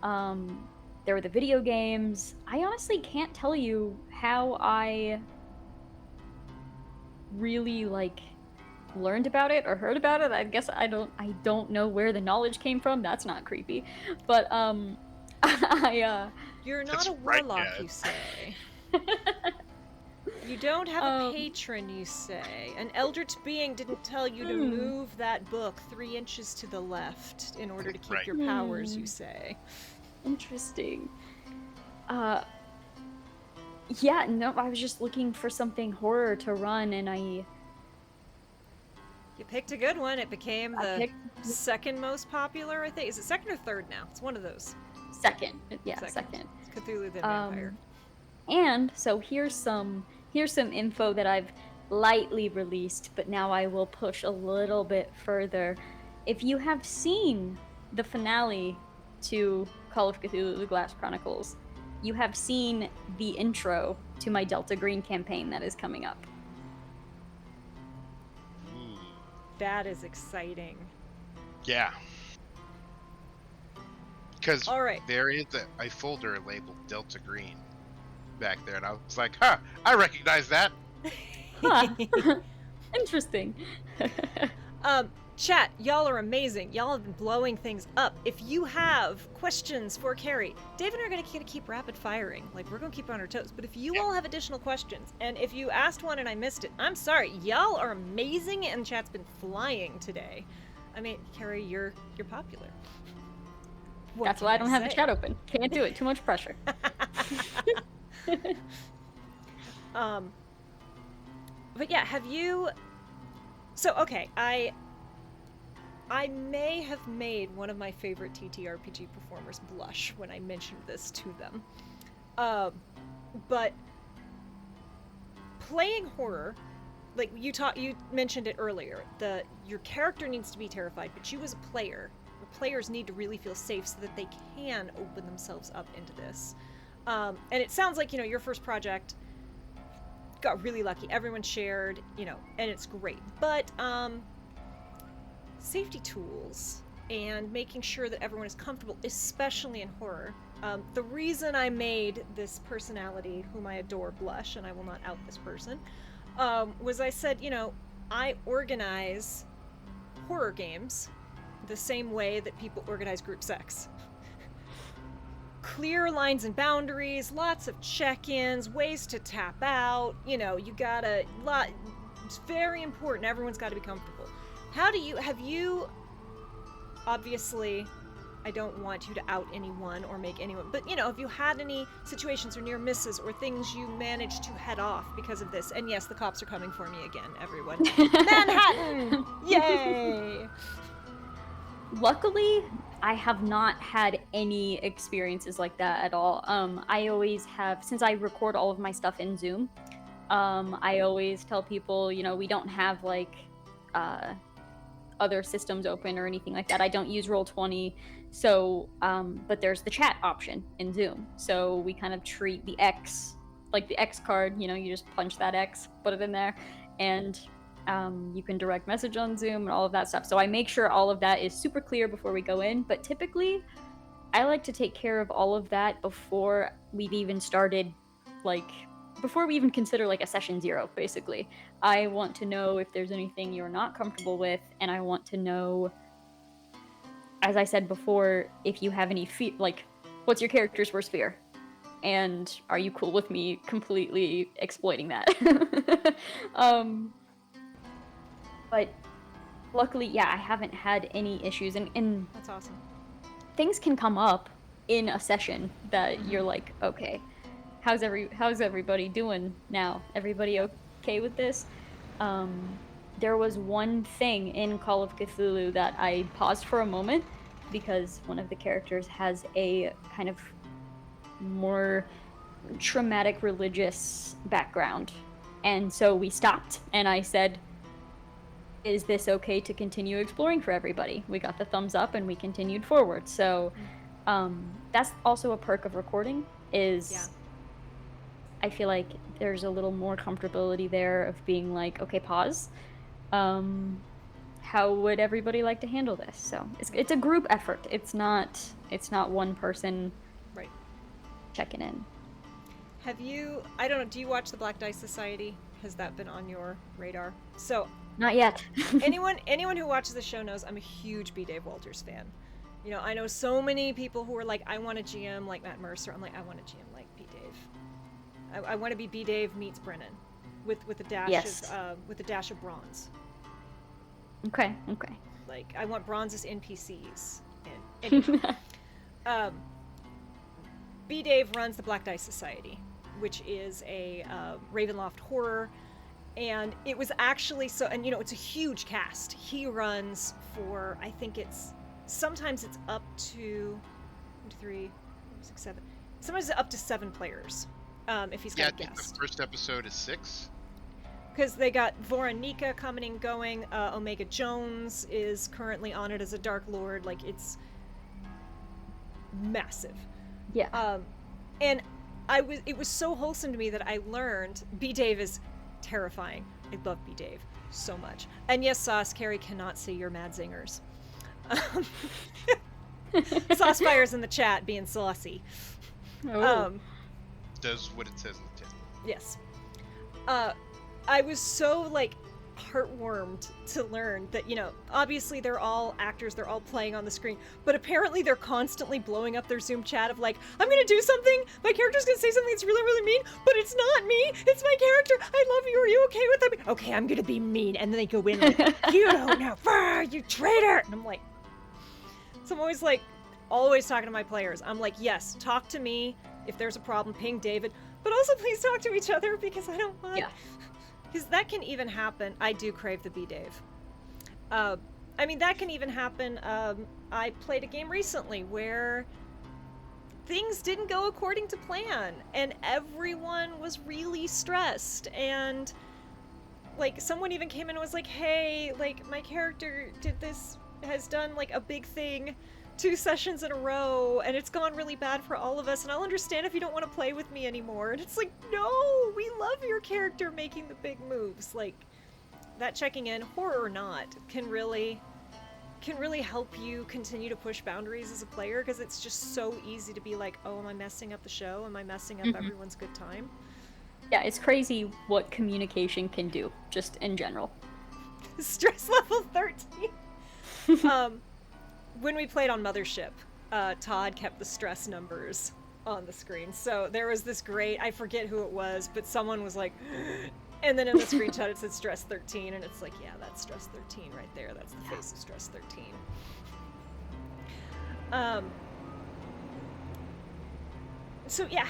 There were the video games. I honestly can't tell you how I really like learned about it or heard about it. I guess I don't know where the knowledge came from. That's not creepy. But You're That's not a right, warlock, yeah. you say. You don't have a patron, you say. An eldritch being didn't tell you to move that book 3 inches to the left in order to keep Right. your powers, you say. Interesting. Yeah, no, I was just looking for something horror to run, and You picked a good one. It became the second most popular, I think. Is it second or third now? It's one of those. second. Yeah, second. It's Cthulhu the Vampire. And so here's some info that I've lightly released, but now I will push a little bit further. If you have seen the finale to Call of Cthulhu: The Glass Chronicles, you have seen the intro to my Delta Green campaign that is coming up. That is exciting. Yeah. Because All right. there is a folder labeled Delta Green back there, and I was like, huh, I recognize that. Huh. Interesting. Chat, y'all are amazing. Y'all have been blowing things up. If you have questions for Kerri, Dave and I are going to keep rapid firing. Like, we're going to keep her on her toes. But if you all have additional questions, and if you asked one and I missed it, I'm sorry. Y'all are amazing, and chat's been flying today. I mean, Kerri, you're popular. What That's can why I don't have the say? chat open. Can't do it. Too much pressure. But yeah, have you... So, okay, I may have made one of my favorite TTRPG performers blush when I mentioned this to them. But playing horror, like you mentioned it earlier, your character needs to be terrified, but you as a player, the players need to really feel safe so that they can open themselves up into this. And it sounds like, your first project got really lucky. Everyone shared, and it's great. But safety tools and making sure that everyone is comfortable, especially in horror. The reason I made this personality, whom I adore, blush, and I will not out this person, was I said, I organize horror games the same way that people organize group sex. Clear lines and boundaries, lots of check-ins, ways to tap out, it's very important, everyone's got to be comfortable. Have you, obviously, I don't want you to out anyone or make anyone, but have you had any situations or near misses or things you managed to head off because of this? And yes, the cops are coming for me again, everyone. Manhattan! Yay! Luckily, I have not had any experiences like that at all. I always have, since I record all of my stuff in Zoom, I always tell people, we don't have like other systems open or anything like that. I don't use Roll20, so but there's the chat option in Zoom. So we kind of treat the X like the X card. You just punch that X, put it in there, and you can direct message on Zoom and all of that stuff. So I make sure all of that is super clear before we go in. But typically, I like to take care of all of that before we've even started, before we even consider a session 0, basically. I want to know if there's anything you're not comfortable with, and I want to know, as I said before, if you have any what's your character's worst fear? And are you cool with me completely exploiting that? But luckily, yeah, I haven't had any issues, and That's awesome. things can come up in a session that you're like, okay, how's everybody doing now? Everybody okay with this? There was one thing in Call of Cthulhu that I paused for a moment because one of the characters has a kind of more traumatic religious background. And so we stopped and I said, is this okay to continue exploring for everybody? We got the thumbs up and we continued forward. So that's also a perk of recording is I feel like there's a little more comfortability there of being like, okay, pause. How would everybody like to handle this? So it's a group effort. It's not one person Right. checking in. Have you, I don't know, do you watch the Black Dice Society? Has that been on your radar? So, Not yet. anyone who watches the show knows I'm a huge B. Dave Walters fan. You know, I know so many people who are like, I want a GM like Matt Mercer. I'm like, I want a GM like B. Dave. I want to be B. Dave meets Brennan, with a dash of bronze. Okay. Like, I want bronze as NPCs. And anyway, B. Dave runs the Black Dice Society, which is a Ravenloft horror, and it was actually and it's a huge cast. He runs for, I think sometimes it's up to 1, 2, 3, 6, 7. Sometimes it's up to 7 players, if he's got a I think guest. the first episode is 6. Because they got Voronika coming and going. Omega Jones is currently on it as a Dark Lord. Like, it's massive. Yeah. And it was so wholesome to me that I learned B. Dave is terrifying. I love B. Dave so much. And yes, Sauce, Kerri cannot see your mad zingers. Sauce Fire's in the chat being saucy. Does what it says in the tin. Yes. I was so, like, heartwarmed to learn that, obviously they're all actors, they're all playing on the screen, but apparently they're constantly blowing up their Zoom chat of like, I'm gonna do something, my character's gonna say something that's really, really mean, but it's not me, it's my character, I love you, are you okay with that? Okay, I'm gonna be mean, and then they go in like, you don't know, you traitor! And I'm like, so I'm always talking to my players. I'm like, yes, talk to me, if there's a problem, ping David, but also please talk to each other, because I don't want... Yeah. Because that can even happen. I do crave the B. Dave. That can even happen. I played a game recently where things didn't go according to plan, and everyone was really stressed. And, like, someone even came in and was like, hey, like, my character has done, like, a big thing 2 sessions in a row, and it's gone really bad for all of us, and I'll understand if you don't want to play with me anymore. And it's like, no, we love your character making the big moves. Like, that checking in, horror or not, can really help you continue to push boundaries as a player, because it's just so easy to be like, oh, am I messing up the show? Am I messing up everyone's good time? Yeah, it's crazy what communication can do, just in general. Stress level 13. When we played on Mothership, Todd kept the stress numbers on the screen. So there was this great, I forget who it was, but someone was like, and then in the screenshot it said stress 13, and it's like, yeah, that's stress 13 right there. That's the face of stress 13. So yeah,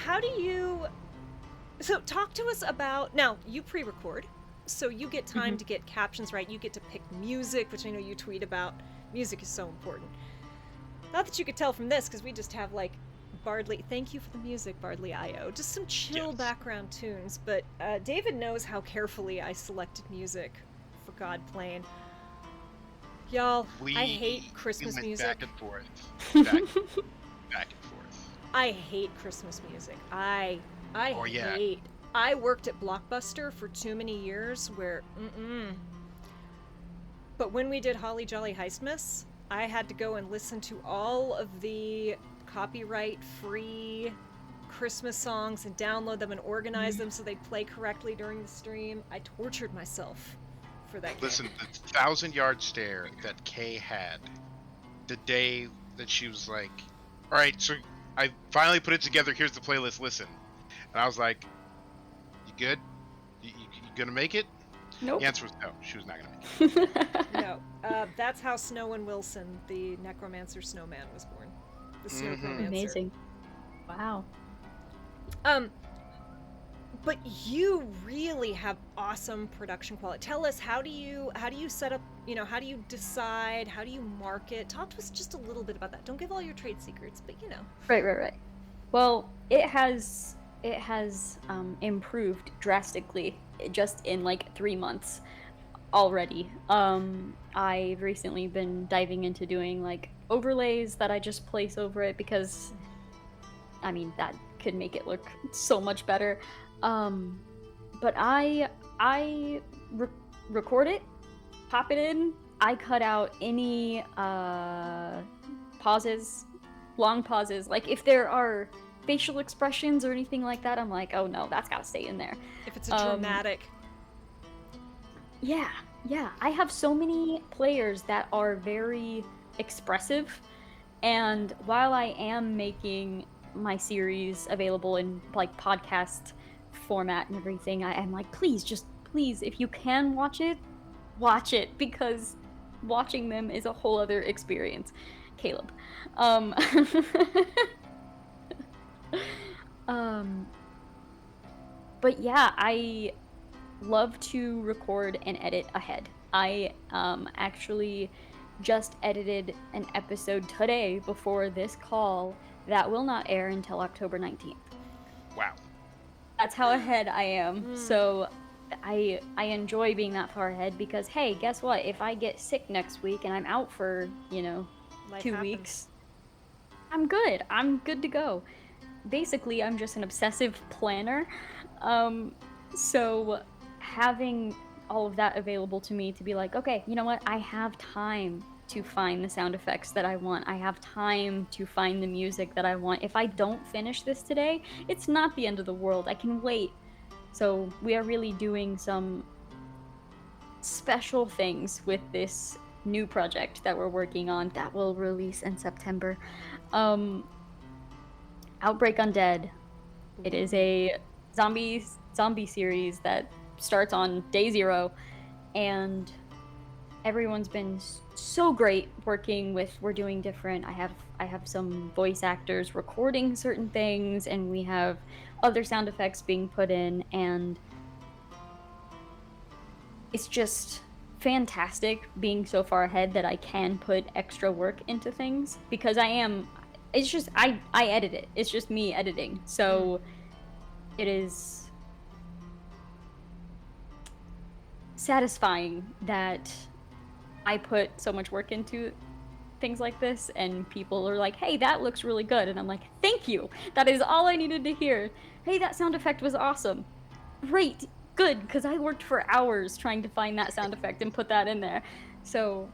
so talk to us about, now you pre-record, so you get time to get captions right, you get to pick music, which I know you tweet about. Music is so important. Not that you could tell from this, because we just have, like, Bardly. Thank you for the music, Bardly IO. Just some chill background tunes. But David knows how carefully I selected music for God Plane. Y'all, I hate Christmas music. Back and forth. Back and forth. I hate Christmas music. I hate. I worked at Blockbuster for too many years where, But when we did Holly Jolly Heistmas, I had to go and listen to all of the copyright-free Christmas songs and download them and organize them so they play correctly during the stream. I tortured myself for that game. Listen, the 1,000-yard stare that Kay had the day that she was like, all right, so I finally put it together, here's the playlist, listen. And I was like, you good? You gonna make it? Nope. The answer was no. She was not going to make it. No. That's how Snow and Wilson, the necromancer snowman, was born. The snowmancer. Amazing. Wow. But you really have awesome production quality. Tell us, how do you set up, how do you decide, how do you market? Talk to us just a little bit about that. Don't give all your trade secrets, but Right. Well, it has improved drastically just in like 3 months already. I've recently been diving into doing like overlays that I just place over it because I mean that could make it look so much better. But I record it, pop it in. I cut out any pauses, long pauses. Like if there are facial expressions or anything like that, I'm like, oh no, that's gotta stay in there. if it's a dramatic. Yeah. I have so many players that are very expressive, and while I am making my series available in like podcast format and everything, I am like, please, if you can watch it, because watching them is a whole other experience. Caleb. But yeah, I love to record and edit ahead. I actually just edited an episode today before this call that will not air until October 19th. Wow. That's how ahead I am. So I enjoy being that far ahead because, hey, guess what? If I get sick next week and I'm out for, Life 2 happens. weeks, I'm good. I'm good to go. Basically, I'm just an obsessive planner. So having all of that available to me to be like, okay, you know what? I have time to find the sound effects that I want. I have time to find the music that I want. If I don't finish this today, it's not the end of the world. I can wait. So we are really doing some special things with this new project that we're working on that will release in September. Outbreak Undead. It is a zombie series that starts on day 0, and everyone's been so great working with. We're doing different. I have some voice actors recording certain things, and we have other sound effects being put in, and it's just fantastic being so far ahead that I can put extra work into things because it's just I edit it. It's just me editing. So it is satisfying that I put so much work into things like this, and people are like, hey, that looks really good. And I'm like, thank you. That is all I needed to hear. Hey, that sound effect was awesome. Great. Good, because I worked for hours trying to find that sound effect and put that in there. So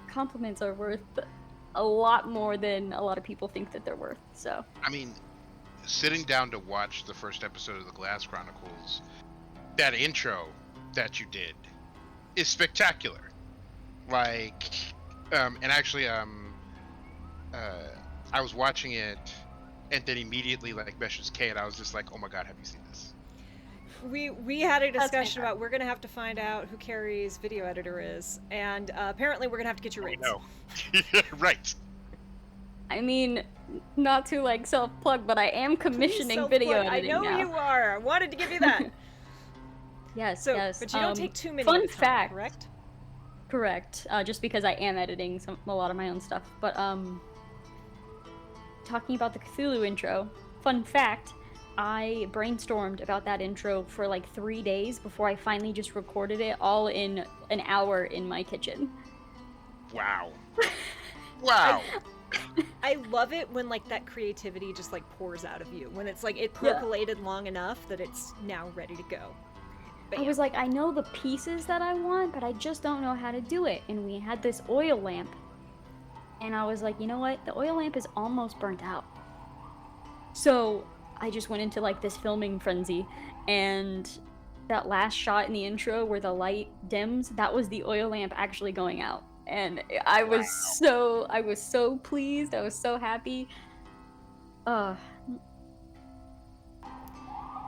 compliments are worth a lot more than a lot of people think that they're worth. So I mean, sitting down to watch the first episode of the Glass Chronicles, that intro that you did is spectacular. Like, and actually, I was watching it, and then immediately like messaged Kay, and I was just like, oh my god, have you seen this? We had a discussion about we're gonna have to find out who Kerri's video editor is, and apparently we're gonna have to get your rates. No, right. I mean, not to like self-plug, but I am commissioning video editing I know now. you are. I wanted to give you that. Yes. But you don't take too many. Fun at a time, fact. correct? Correct. Just because I am editing a lot of my own stuff. But talking about the Cthulhu intro, fun fact, I brainstormed about that intro for like 3 days before I finally just recorded it all in an hour in my kitchen. Wow. Wow. I love it when like that creativity just like pours out of you. When it's like it percolated long enough that it's now ready to go. I was like, I know the pieces that I want, but I just don't know how to do it. And we had this oil lamp. And I was like, you know what? The oil lamp is almost burnt out. So I just went into like this filming frenzy. And that last shot in the intro where the light dims, that was the oil lamp actually going out. And I was so pleased. I was so happy.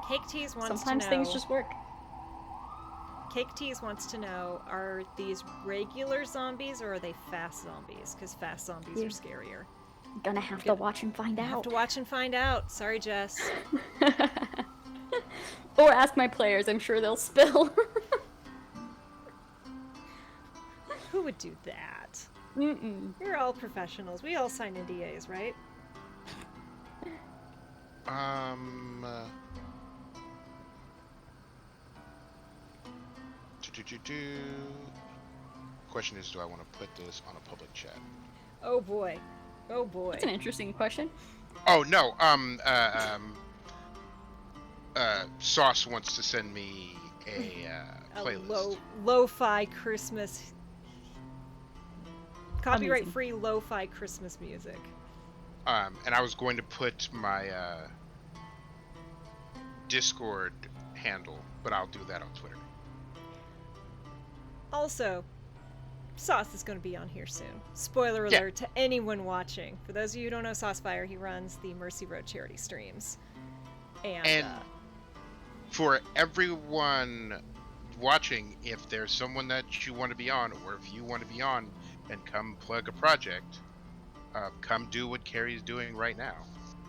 Cake Tease wants sometimes to know. things just work. Cake Tease wants to know, are these regular zombies or are they fast zombies? Because fast zombies are scarier. Gonna have to watch and find out. Have to watch and find out. Sorry, Jess. Or ask my players, I'm sure they'll spill. Who would do that? Mm-mm. We're all professionals. We all sign NDAs, right? Question is, do I want to put this on a public chat? Oh boy. Oh boy. That's an interesting question. Oh no. Sauce wants to send me a playlist. Lo-fi Christmas. Copyright-free lo-fi Christmas music. And I was going to put my Discord handle, but I'll do that on Twitter. Also, Sauce is going to be on here soon. Spoiler alert to anyone watching. For those of you who don't know Saucefire, he runs the Mercy Road charity streams. And for everyone watching, if there's someone that you want to be on, or if you want to be on and come plug a project, come do what Kerri's doing right now,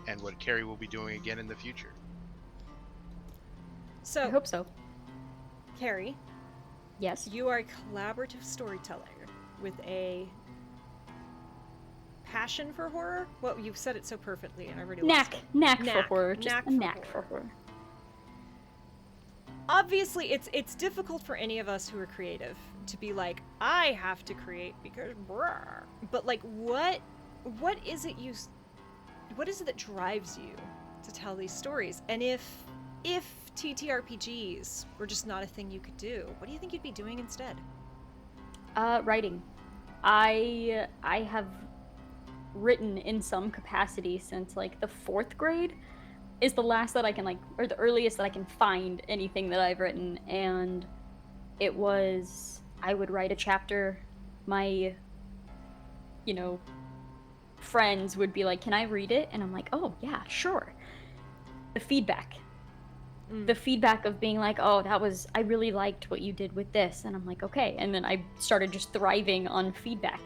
and what Kerri will be doing again in the future. So, I hope so. Kerri, Yes. you are a collaborative storyteller with a passion for horror. Well, you've said it so perfectly, and I already lost it. Knack for horror. Just Knack a for knack for horror. Obviously, it's difficult for any of us who are creative to be like, I have to create because brr. But like, what is it that drives you to tell these stories? And if TTRPGs were just not a thing you could do, what do you think you'd be doing instead? Writing. I have written in some capacity since like the 4th grade is the last that I can or the earliest that I can find anything that I've written, and it was, I would write a chapter, my, friends would be like, can I read it? And I'm like, oh yeah, sure. The feedback of being like, oh, I really liked what you did with this, and I'm like, okay, and then I started just thriving on feedback.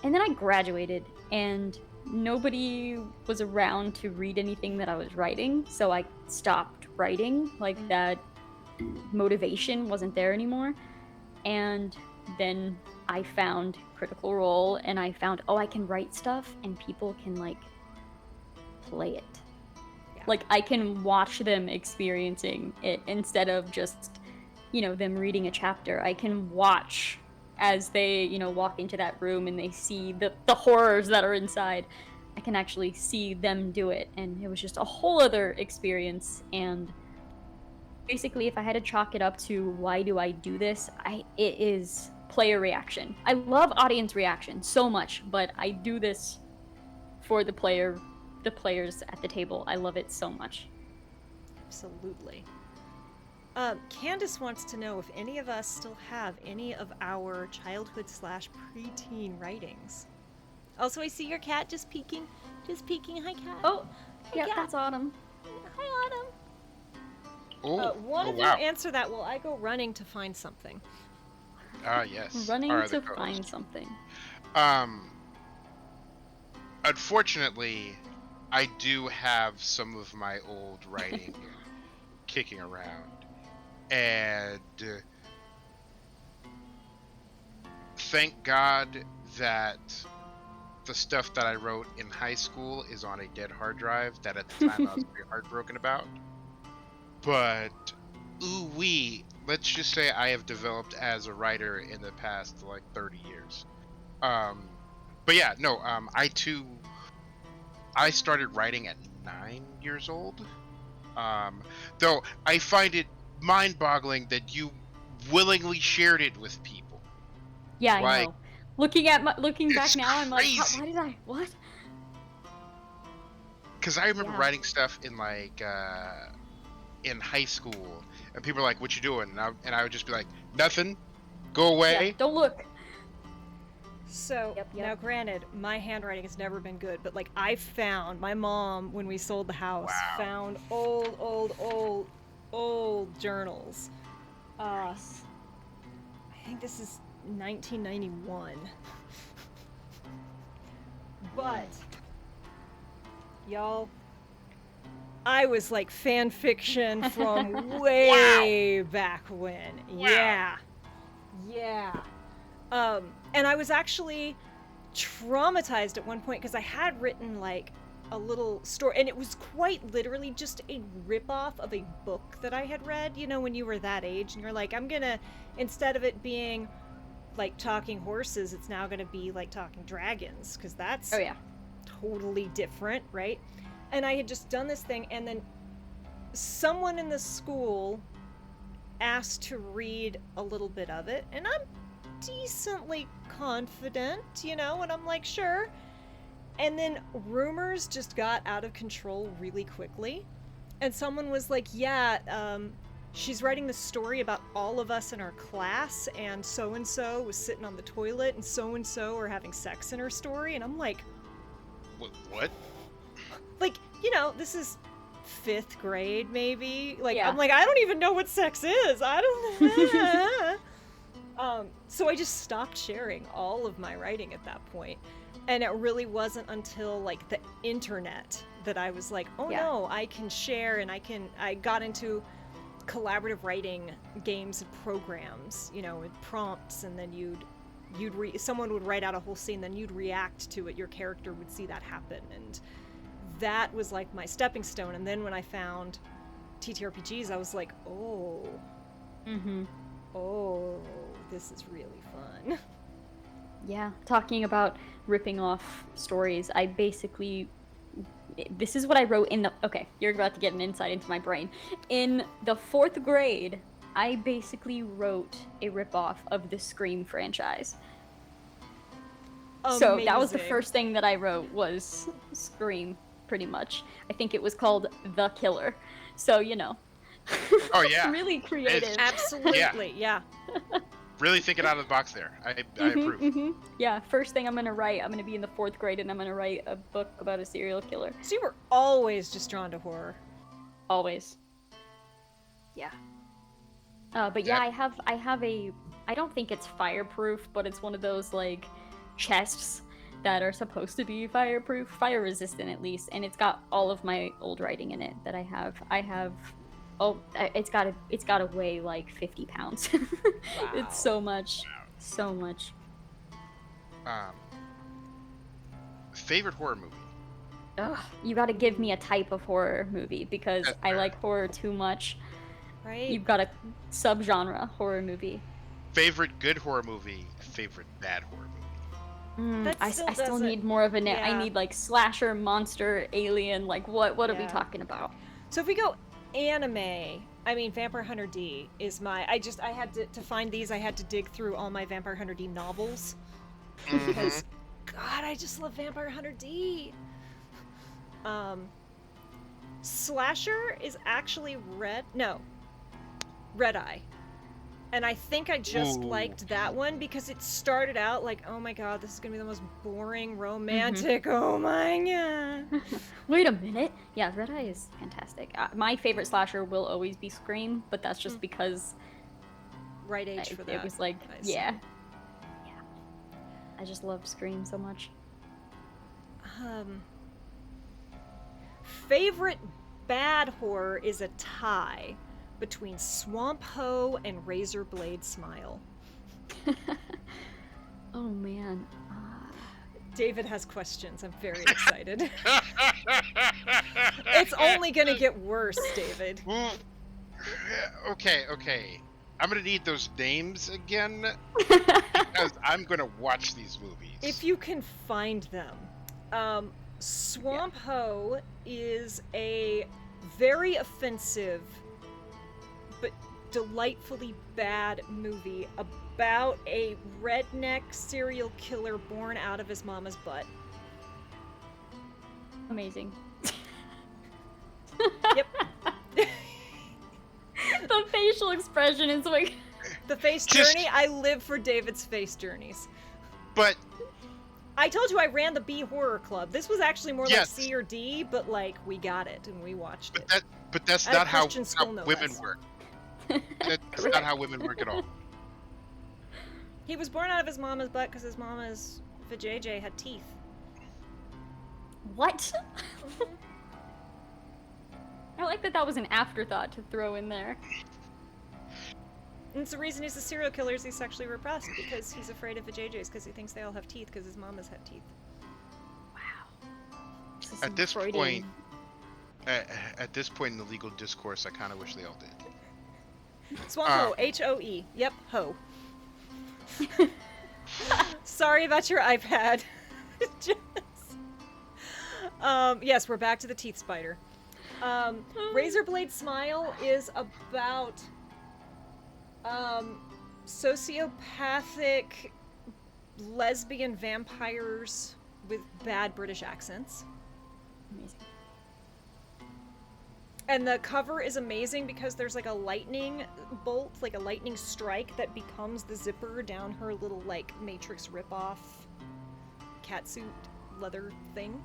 And then I graduated, and nobody was around to read anything that I was writing, so I stopped writing. Like, that motivation wasn't there anymore. And then I found Critical Role, and I found, I can write stuff, and people can, play it. Yeah. Like, I can watch them experiencing it instead of just, them reading a chapter. I can watch as they, walk into that room and they see the horrors that are inside. I can actually see them do it, and it was just a whole other experience. And basically, if I had to chalk it up to why do I do this, it is player reaction. I love audience reaction so much, but I do this for the players at the table. I love it so much. Absolutely. Candace wants to know if any of us still have any of our childhood / preteen writings. Also, I see your cat just peeking. Hi, cat. Oh, Hey, yeah, cat. that's Autumn. Hi, Autumn. One of you wow. answer that while I go running to find something. Yes. Running Our to other co-host. find something. Unfortunately, I do have some of my old writing kicking around, and thank God that the stuff that I wrote in high school is on a dead hard drive that at the time I was very heartbroken about. But let's just say I have developed as a writer in the past 30 years. But yeah, no, I started writing at 9 years old. Though I find it mind-boggling that you willingly shared it with people. Yeah, I know. Looking back now, I'm like, crazy. why did I? What? Because I remember writing stuff in in high school, and people were like, "What you doing?" And I would just be like, "Nothing. Go away." Yeah, don't look. So, Yep. now granted, my handwriting has never been good, but I found, my mom, when we sold the house, Wow. found old journals I think this is 1991. But, y'all, I was like fan fiction from way back when. Yeah. And I was actually traumatized at one point because I had written like a little story, and it was quite literally just a ripoff of a book that I had read, you know, when you were that age, and you're like, I'm gonna, instead of it being like talking horses, it's now gonna be like talking dragons, because that's totally different, right? And I had just done this thing, and then someone in the school asked to read a little bit of it, and I'm decently confident, you know, and I'm like, sure. And then rumors just got out of control really quickly, and someone was like, yeah, she's writing the story about all of us in our class, and so-and-so was sitting on the toilet, and so-and-so are having sex in her story, and I'm like... What? Like, you know, this is 5th grade, maybe? Like, Yeah. I'm like, I don't even know what sex is! I don't... So I just stopped sharing all of my writing at that point. And it really wasn't until, like, the internet that I was like, oh no, I can share, and I got into collaborative writing games and programs, you know, with prompts, and then someone would write out a whole scene, then you'd react to it, your character would see that happen, and that was like my stepping stone. And then when I found TTRPGs, I was like, oh, this is really fun. Yeah, talking about ripping off stories, this is what I wrote okay, you're about to get an insight into my brain. In the 4th grade, I basically wrote a ripoff of the Scream franchise. Amazing. So that was the first thing that I wrote, was Scream, pretty much. I think it was called The Killer. So, you know. Oh, yeah. Really creative. Absolutely, yeah. Really thinking out of the box there. I approve. Yeah, first thing I'm gonna write, I'm gonna be in the 4th grade, and I'm gonna write a book about a serial killer. So you were always just drawn to horror. Always. Yeah. But yeah, I have I don't think it's fireproof, but it's one of those, like, chests that are supposed to be fireproof, fire resistant at least, and it's got all of my old writing in it that I have, it's gotta weigh like 50 pounds. Wow. It's so much. Favorite horror movie? Ugh, you gotta give me a type of horror movie, because I like horror too much. Right. You've got a subgenre horror movie. Favorite good horror movie, favorite bad horror movie. I still need more of a net. I need like slasher, monster, alien, like what are we talking about? So if we go anime, I mean, Vampire Hunter D is my... I had to find these, I had to dig through all my Vampire Hunter D novels. Because, God, I just love Vampire Hunter D. Slasher is actually Red Eye. And I think I just liked that one because it started out like, oh my god, this is gonna be the most boring romantic, oh my god. Wait a minute. Yeah, Red Eye is fantastic. My favorite slasher will always be Scream, but that's just because... Right age for that. It was like, yeah. I just love Scream so much. Favorite bad horror is a tie between Swamp Ho and Razor Blade Smile. Oh man. David has questions. I'm very excited. It's only gonna get worse, David. Okay. I'm gonna need those names again because I'm gonna watch these movies. If you can find them. Swamp Ho is a very offensive but delightfully bad movie about a redneck serial killer born out of his mama's butt. Amazing. Yep. The facial expression is like... The face journey? I live for David's face journeys. But... I told you I ran the B Horror Club. This was actually more like C or D, but like, we got it and we watched it. But that's not how women less. work. That's not how women work at all. He was born out of his mama's butt because his mama's vajayjay had teeth. What? I like that was an afterthought to throw in there. And it's the reason he's a serial killer is he's sexually repressed because he's afraid of vajayjays because he thinks they all have teeth because his mama's had teeth. Wow. At this point, in the legal discourse, I kind of wish they all did. Swamp Ho, H-O-E. Yep, ho. Sorry about your iPad. Yes, we're back to the teeth spider. Razorblade Smile is about sociopathic lesbian vampires with bad British accents. Amazing. And the cover is amazing because there's like a lightning bolt, like a lightning strike that becomes the zipper down her little like Matrix ripoff catsuit leather thing.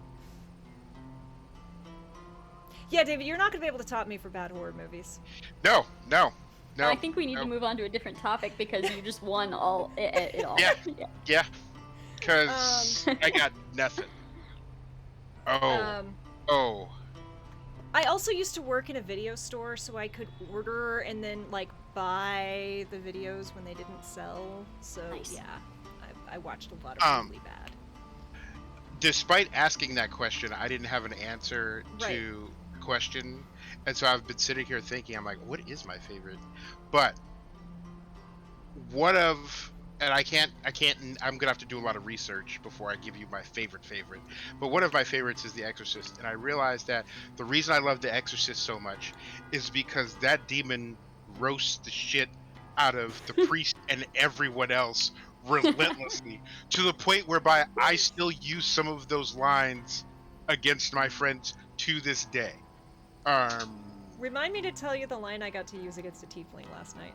Yeah, David, you're not going to be able to top me for bad horror movies. No. I think we need to move on to a different topic because you just won it all. Yeah. Because I got nothing. Oh. I also used to work in a video store, so I could order and then like buy the videos when they didn't sell. So Nice. Yeah, I watched a lot of really bad. Despite asking that question, I didn't have an answer to the question, and so I've been sitting here thinking, I'm like, what is my favorite? But and I'm gonna have to do a lot of research before I give you my favorite. But one of my favorites is The Exorcist, and I realized that the reason I love The Exorcist so much is because that demon roasts the shit out of the priest and everyone else relentlessly to the point whereby I still use some of those lines against my friends to this day. Remind me to tell you the line I got to use against a tiefling last night.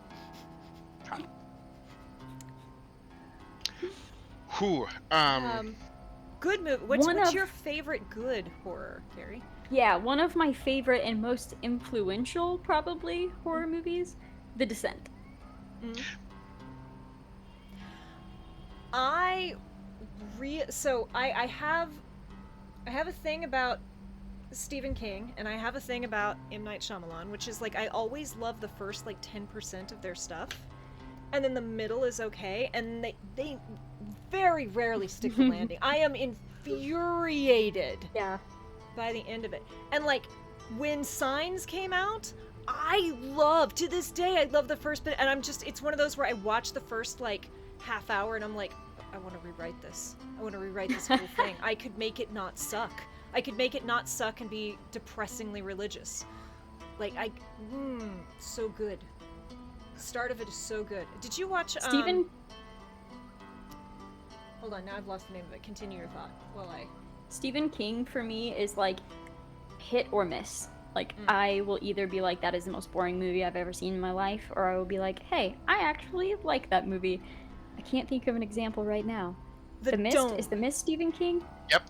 Good movie. What's your favorite good horror, Kerri? Yeah, one of my favorite and most influential, probably, horror movies, The Descent. Mm-hmm. I have a thing about Stephen King, and I have a thing about M. Night Shyamalan, which is like I always love the first like 10% of their stuff, and then the middle is okay, and they very rarely stick the landing. I am infuriated by the end of it. And like when Signs came out, to this day I love the first bit, and it's one of those where I watch the first like half hour and I'm like, I want to rewrite this. I want to rewrite this whole thing. I could make it not suck. I could make it not suck and be depressingly religious. Like so good. Start of it is so good. Did you watch Stephen? Hold on, now I've lost the name of it. Continue your thought Stephen King for me is like hit or miss. Like I will either be like, that is the most boring movie I've ever seen in my life, or I will be like, hey, I actually like that movie. I can't think of an example right now. The Mist? Dome. Is The Mist Stephen King? Yep.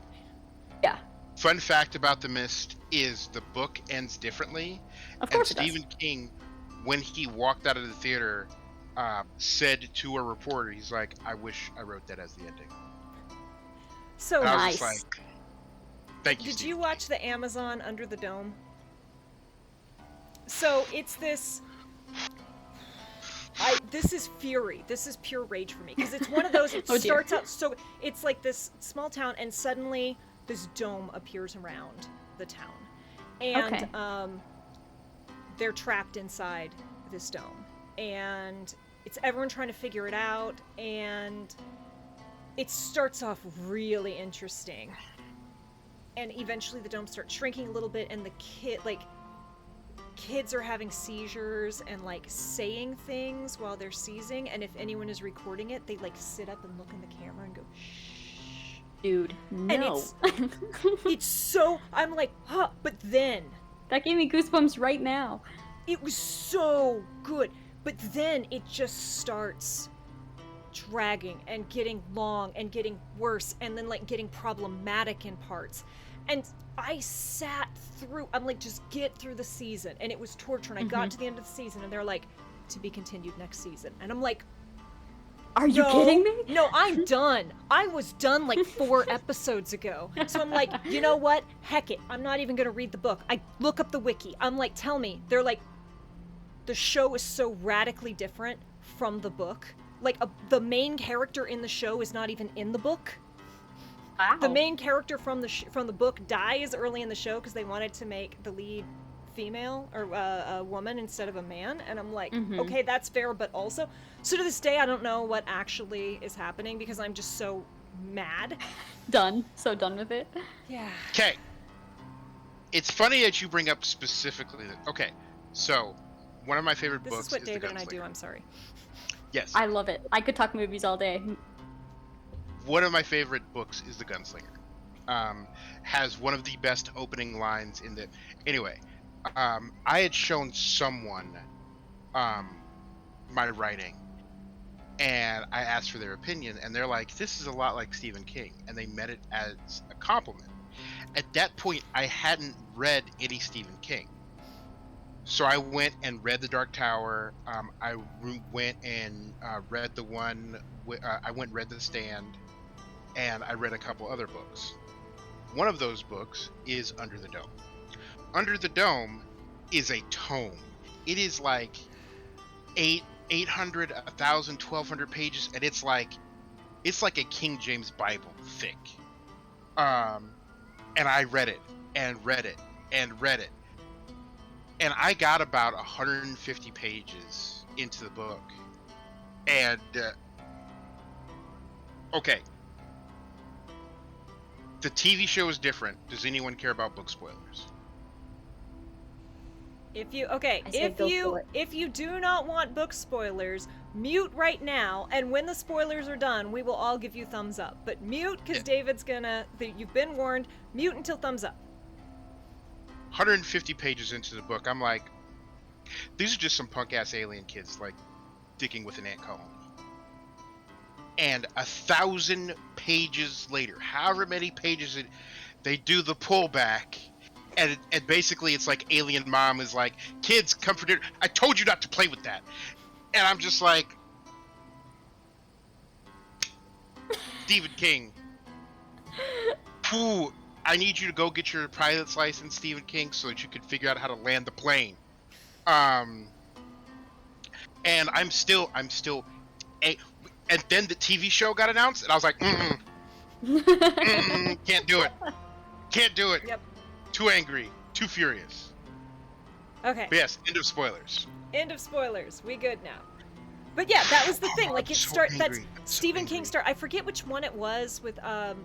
Yeah. Fun fact about The Mist is the book ends differently. Of course and Stephen King, when he walked out of the theater, said to a reporter, he's like, I wish I wrote that as the ending. So and I nice. was just like, thank you, Did Stephen you watch the Amazon Under the Dome? So it's this. This is fury. This is pure rage for me because it's one of those. It starts out so it's like this small town, and suddenly this dome appears around the town, and they're trapped inside this dome, and it's everyone trying to figure it out, and it starts off really interesting, and eventually the dome starts shrinking a little bit, and the kids are having seizures and like saying things while they're seizing, and if anyone is recording it, they like sit up and look in the camera and go shh. Dude, no. And it's so, I'm like, huh, but then that gave me goosebumps right now. it was so good, but then it just starts dragging and getting long and getting worse and then like getting problematic in parts. And I sat through, I'm like, just get through the season. And it was torture. And I got to the end of the season and they're like, to be continued next season. And I'm like, are you kidding me? No, I'm done. I was done like 4 episodes ago. So I'm like, you know what? Heck it. I'm not even going to read the book. I look up the wiki. I'm like, tell me. They're like, the show is so radically different from the book. Like, the main character in the show is not even in the book. Wow. The main character from the book dies early in the show because they wanted to make the lead female or a woman instead of a man, and I'm like, okay, that's fair, but also, so to this day, I don't know what actually is happening because I'm just so mad. So done with it. Yeah. Okay. It's funny that you bring up specifically that. Okay, so one of my favorite books This is what is David The and I do. Gunslinger. I'm sorry. Yes. I love it. I could talk movies all day. One of my favorite books is The Gunslinger. Has one of the best opening lines in the. Anyway, I had shown someone my writing, and I asked for their opinion, and they're like, "This is a lot like Stephen King," and they meant it as a compliment. At that point, I hadn't read any Stephen King. So I went and read The Dark Tower. I went and read the one. I went and read The Stand, and I read a couple other books. One of those books is Under the Dome. Under the Dome is a tome. It is like 800, 1,000, 1,200 pages, and it's like a King James Bible thick. And I read it and read it and read it. And I got about 150 pages into the book. And, okay. The TV show is different. Does anyone care about book spoilers? If you do not want book spoilers, mute right now, and when the spoilers are done, we will all give you thumbs up. But mute, because David's gonna, you've been warned, mute until thumbs up. 150 pages into the book, I'm like, these are just some punk-ass alien kids, like, digging with an ant colony. And 1,000 pages later, however many pages they do the pullback, and basically it's like Alien Mom is like, kids, come for dinner. I told you not to play with that. And I'm just like, Stephen King. Ooh, I need you to go get your pilot's license, Stephen King, so that you can figure out how to land the plane. And I'm still, and then the TV show got announced, and I was like, can't do it. Can't do it. Yep. Too angry. Too furious. Okay. But yes, end of spoilers. End of spoilers. We good now. But yeah, that was the thing. Like it that's Stephen King start. I forget which one it was with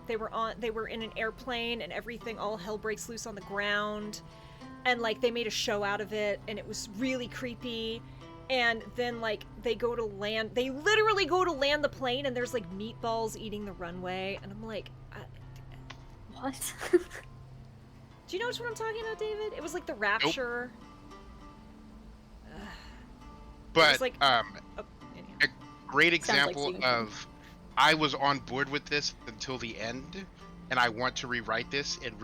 they were in an airplane and everything, all hell breaks loose on the ground, and like they made a show out of it, and it was really creepy. And then like they literally go to land the plane, and there's like meatballs eating the runway, and I'm like, what? Do you know what I'm talking about, David? It was like the Rapture. Nope. But like, a great example like of I was on board with this until the end, and I want to rewrite this and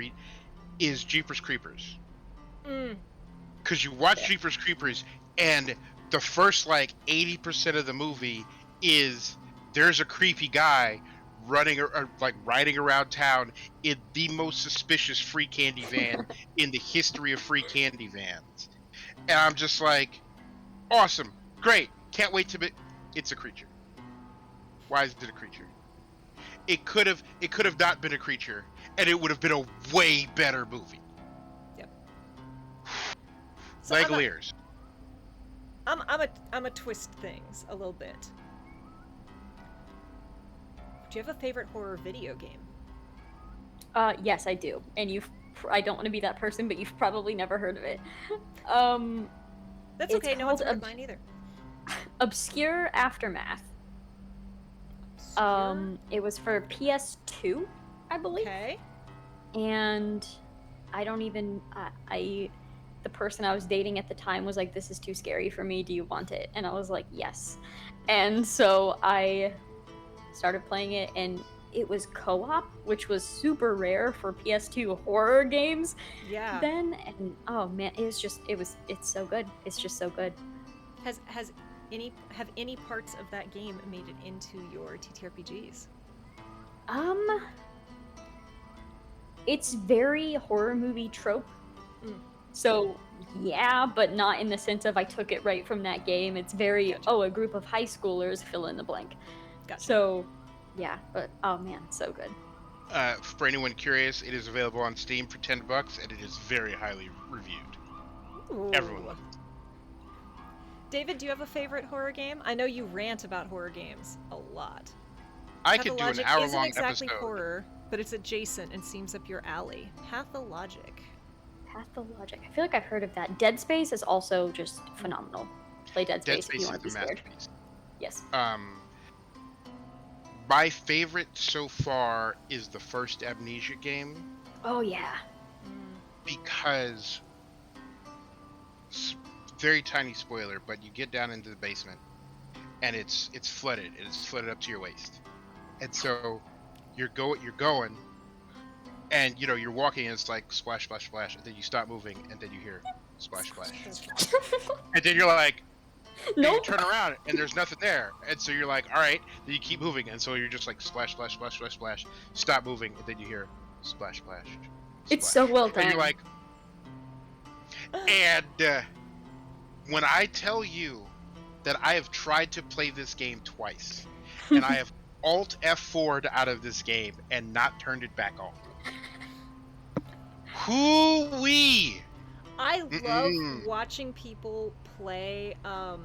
is Jeepers Creepers. Because you watch Jeepers Creepers, and the first like 80% of the movie is there's a creepy guy running or like riding around town in the most suspicious free candy van in the history of free candy vans, and I'm just like, awesome, great, can't wait to be. It's a creature. Why is it a creature? It could have not been a creature, and it would have been a way better movie. Yep. So Legoliers. I'm a twist things a little bit. Do you have a favorite horror video game? Yes, I do. And I don't want to be that person, but you've probably never heard of it. That's okay. No one's heard of mine either. Obscure Aftermath. It was for PS2, I believe. Okay. And I don't even the person I was dating at the time was like, "This is too scary for me. Do you want it?" And I was like, "Yes." And so I started playing it, and it was co-op, which was super rare for PS2 horror games Yeah. then. And oh man, it's so good. It's just so good. Have any parts of that game made it into your TTRPGs? It's very horror movie trope. So yeah, but not in the sense of I took it right from that game. It's very, Gotcha. a group of high schoolers fill in the blank. Gotcha. So yeah, but oh man, so good. For anyone curious, it is available on Steam for $10, and it is very highly reviewed. Ooh. Everyone loves it. David, do you have a favorite horror game? I know you rant about horror games a lot. I could do an Pathologic hour-long isn't exactly episode. horror, but it's adjacent and seems up your alley. Pathologic. Pathologic. I feel like I've heard of that. Dead Space is also just phenomenal. Play Dead Space if you Dead Space want to be is a scared. masterpiece. Yes. My favorite so far is the first Amnesia game, Oh yeah. because very tiny spoiler, but you get down into the basement and it's flooded. It's flooded up to your waist, and so you're going, and you're walking, and it's like splash, splash, splash, and then you stop moving, and then you hear splash, splash, and then you're like, and you Nope. turn around and there's nothing there, and so you're like, all right, then you keep moving, and so you're just like splash, splash, splash, splash, splash, stop moving, and then you hear splash, splash. It's splash. so well And done. you're like, and when I tell you that I have tried to play this game twice, and I have Alt F4'd out of this game and not turned it back on. Hoo-wee! I love watching people play, oh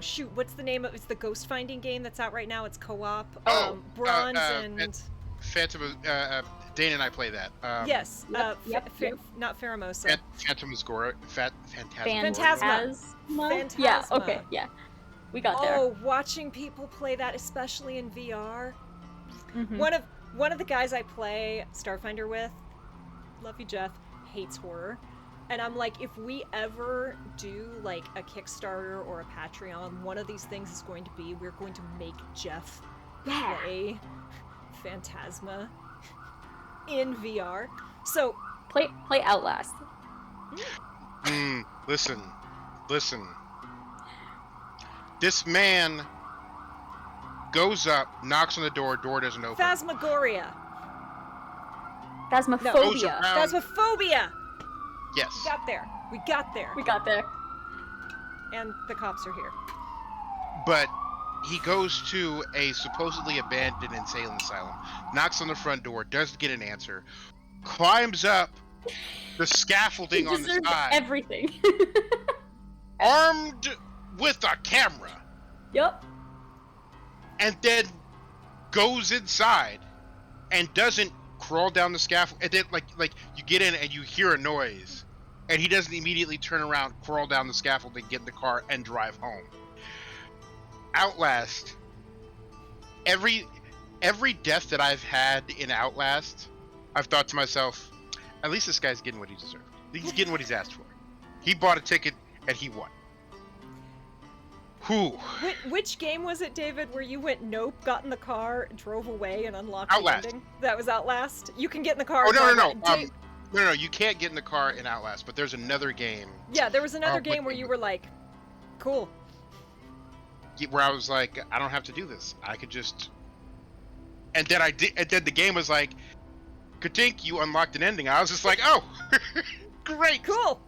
shoot, what's the name of it's the ghost finding game that's out right now. It's co-op. Bronze and Phantom, Dana and I play that. yes, Yep. not Pheromosa. Phantasmagoria. Phantasma. Yeah, Phantasma. okay, yeah. We got there. Oh, watching people play that, especially in VR. Mhm. One of the guys I play Starfinder with, love you Jeff, hates horror. And I'm like, if we ever do like a Kickstarter or a Patreon, one of these things is going to be we're going to make Jeff Yeah. play Phantasma in VR. So Play Outlast. Listen. This man goes up, knocks on the door doesn't open. Phasmagoria. Phasmophobia. Goes around- Phasmophobia. Yes. We got there. We got there. And the cops are here. But he goes to a supposedly abandoned insane asylum, knocks on the front door, doesn't get an answer, climbs up the scaffolding He on the deserves side, everything. armed with a camera, Yup. and then goes inside and doesn't crawl down the scaffold. And then, like you get in and you hear a noise, and he doesn't immediately turn around, crawl down the scaffold, and get in the car and drive home. Outlast. Every death that I've had in Outlast, I've thought to myself, at least this guy's getting what he deserved. He's getting what he's asked for. He bought a ticket and he won. Whew. Which game was it, David, where you went nope, got in the car, drove away, and unlocked Outlast. the ending? That was Outlast? You can get in the car. Oh, and no. drive it. No, you can't get in the car in Outlast, but there's another game Yeah, there was another with- game where you were like, cool. where I was like, I don't have to do this. I could just... And then I did, and then the game was like, Katink, you unlocked an ending. I was just like, oh, great. Cool.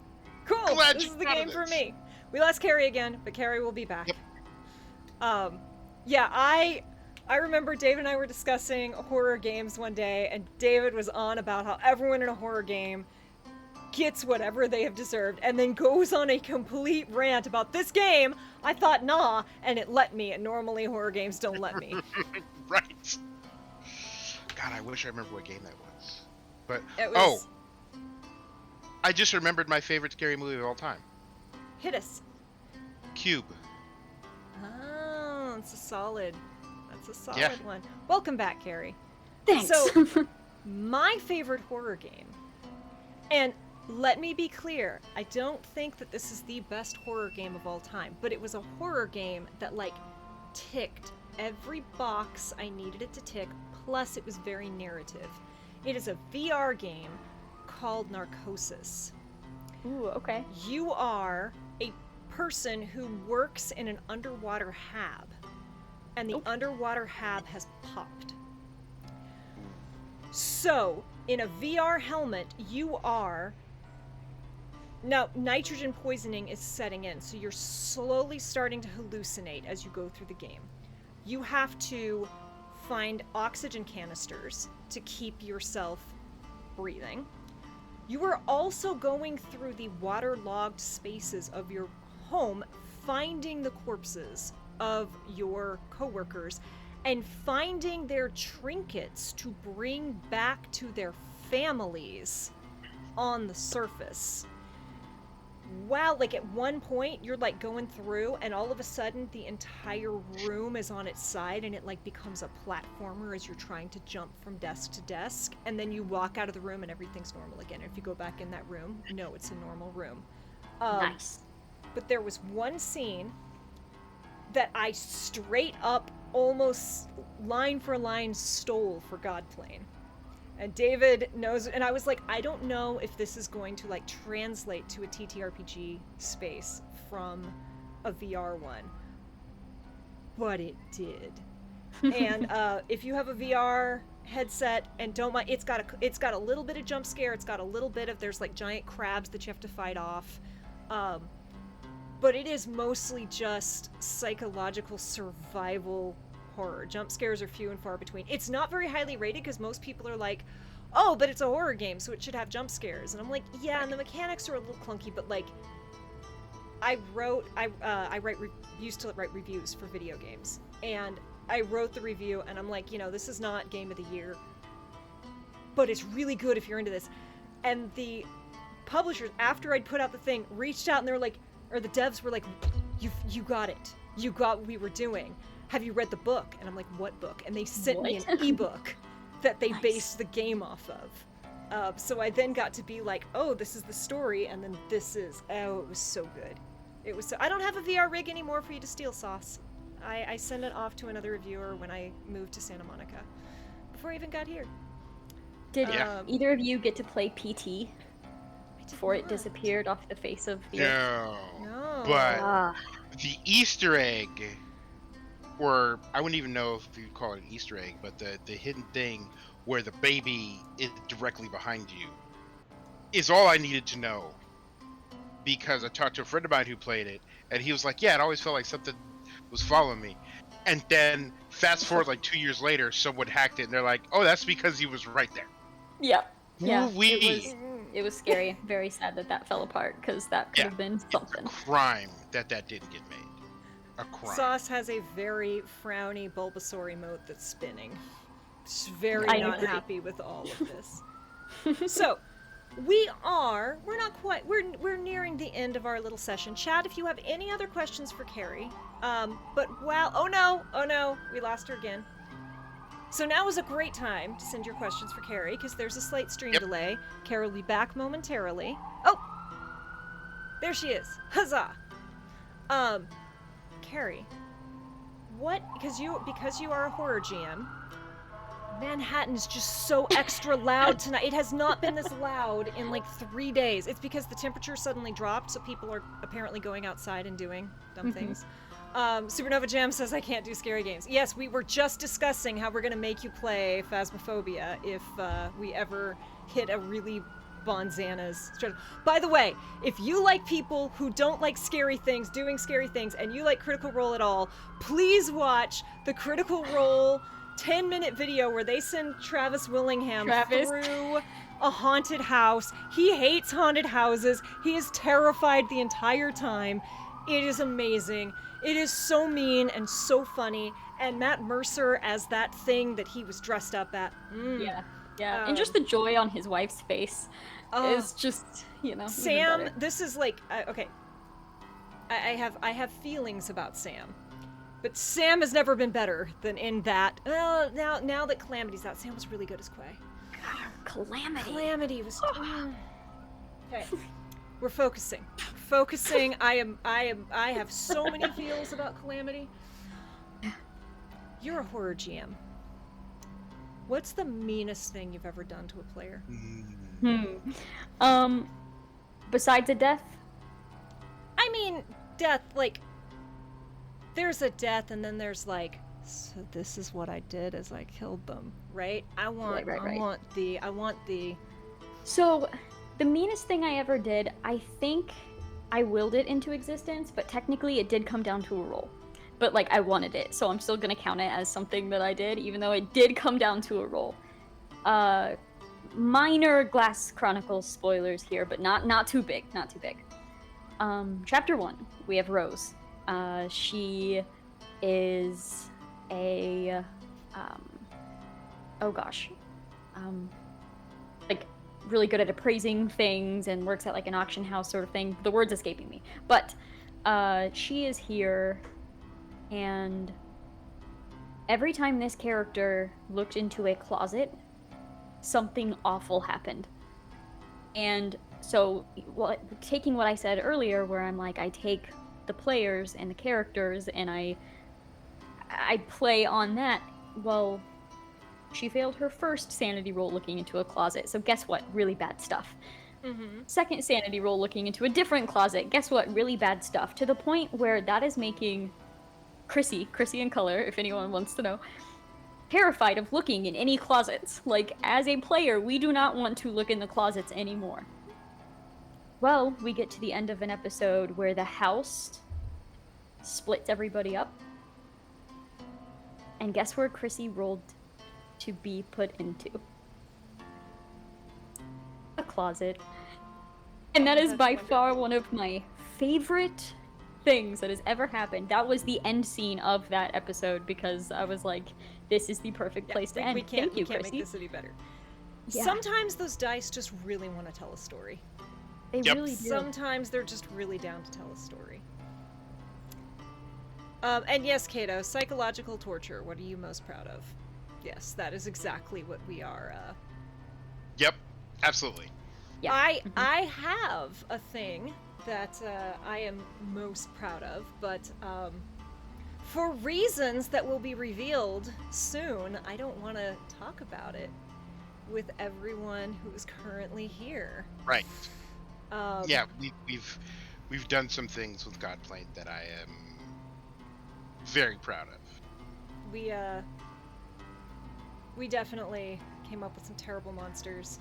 Glad This you is the thought game of for this. me. We lost Kerri again, but Kerri will be back. Yep. Yeah, I remember David and I were discussing horror games one day, and David was on about how everyone in a horror game gets whatever they have deserved, and then goes on a complete rant about this game. I thought, nah, and it let me, and normally horror games don't let me. Right. God, I wish I remember what game that was. But, It was... I just remembered my favorite scary movie of all time. Hit us. Cube. Oh, that's a solid Yeah. one. Welcome back, Kerri. Thanks. So, my favorite horror game, and let me be clear, I don't think that this is the best horror game of all time, but it was a horror game that, like, ticked every box I needed it to tick, plus it was very narrative. It is a VR game called Narcosis. Ooh, okay. You are a person who works in an underwater hab, and the underwater hab has popped. So, in a VR helmet, you are... Now, nitrogen poisoning is setting in, so you're slowly starting to hallucinate as you go through the game. You have to find oxygen canisters to keep yourself breathing. You are also going through the waterlogged spaces of your home, finding the corpses of your coworkers and finding their trinkets to bring back to their families on the surface. Wow, like at one point you're like going through and all of a sudden the entire room is on its side and it like becomes a platformer as you're trying to jump from desk to desk, and then you walk out of the room and everything's normal again. And if you go back in that room, no, it's a normal room. Nice. But there was one scene that I straight up almost line for line stole for Godplane. And David knows, and I was like, I don't know if this is going to like translate to a TTRPG space from a VR one, but it did. And if you have a VR headset and don't mind, it's got a little bit of jump scare. It's got a little bit of, there's like giant crabs that you have to fight off. But it is mostly just psychological survival horror. Jump scares are few and far between. It's not very highly rated because most people are like, oh, but it's a horror game, so it should have jump scares. And I'm like, yeah, and the mechanics are a little clunky, but like, used to write reviews for video games, and I wrote the review, and I'm like, you know, this is not game of the year, but it's really good if you're into this. And the publishers, after I'd put out the thing, reached out and they were like, or the devs were like, you got it. You got what we were doing. Have you read the book? And I'm like, what book? And they sent me an ebook that they based the game off of. So I then got to be like, oh, this is the story, and then this is, oh, it was so good. It was so, I don't have a VR rig anymore for you to steal, Sauce. I sent it off to another reviewer when I moved to Santa Monica, before I even got here. Did either of you get to play PT before it not. disappeared off the face of the No. No. But the Easter egg, or I wouldn't even know if you'd call it an Easter egg, but the hidden thing where the baby is directly behind you is all I needed to know. Because I talked to a friend of mine who played it, and he was like, yeah, it always felt like something was following me. And then fast forward like 2 years later, someone hacked it, and they're like, oh, that's because he was right there. Yep. Yeah. Ooh-wee. It was scary. Very sad that fell apart, because that could have been something. It's a crime that didn't get made. A crime. Sauce has a very frowny Bulbasaur emote that's spinning. She's very I not agree. happy with all of this. So, we're nearing the end of our little session. Chat, if you have any other questions for Kerri, oh no, we lost her again. So now is a great time to send your questions for Kerri, because there's a slight stream delay. Kerri will be back momentarily. Oh! There she is. Huzzah! Kerri, because you are a horror GM, Manhattan is just so extra loud tonight. It has not been this loud in like 3 days. It's because the temperature suddenly dropped, so people are apparently going outside and doing dumb things. Supernova Jam says I can't do scary games. Yes, we were just discussing how we're going to make you play Phasmophobia if we ever hit a really Bonzana's strategy. By the way, if you like people who don't like scary things, doing scary things, and you like Critical Role at all, please watch the Critical Role 10-minute video where they send Travis Willingham through a haunted house. He hates haunted houses. He is terrified the entire time. It is amazing. It is so mean and so funny. And Matt Mercer as that thing that he was dressed up at. Yeah. And just the joy on his wife's face is just, Sam, this is like, okay. I have feelings about Sam. But Sam has never been better than in that. Well, now that Calamity's out, Sam was really good as Quay. Calamity was. Okay, we're focusing. I have so many feels about Calamity. You're a horror GM. What's the meanest thing you've ever done to a player? Besides a death? I mean, death, like, there's a death and then there's like, so this is what I did as I killed them, right? I want the. So, the meanest thing I ever did, I think I willed it into existence, but technically it did come down to a roll. But, like, I wanted it, so I'm still gonna count it as something that I did, even though it did come down to a roll. Minor Glass Chronicles spoilers here, but not too big, not too big. Chapter 1, we have Rose. She is a, like, really good at appraising things and works at, like, an auction house sort of thing. The word's escaping me. But, she is here, and every time this character looked into a closet, something awful happened. And so, taking what I said earlier, where I'm like, I take the players and the characters and I play on that, well, she failed her first sanity roll looking into a closet, so guess what? Really bad stuff. Second sanity roll looking into a different closet, guess what? Really bad stuff. To the point where that is making Chrissy in color, if anyone wants to know, terrified of looking in any closets. Like, as a player, we do not want to look in the closets anymore. Well, we get to the end of an episode where the house splits everybody up. And guess where Chrissy rolled to be put into? A closet. And that is by far one of my favorite things that has ever happened. That was the end scene of that episode because I was like, this is the perfect place to end. Thank you, Chrissy. Chrissy. Make this any better. Yeah. Sometimes those dice just really want to tell a story. They really do. Sometimes they're just really down to tell a story. And yes, Kato, psychological torture. What are you most proud of? Yes, that is exactly what we are. Yep, absolutely. Yeah. I have a thing that I am most proud of, but for reasons that will be revealed soon, I don't want to talk about it with everyone who is currently here. Right. Yeah, we've done some things with Godplane that I am very proud of. We definitely came up with some terrible monsters.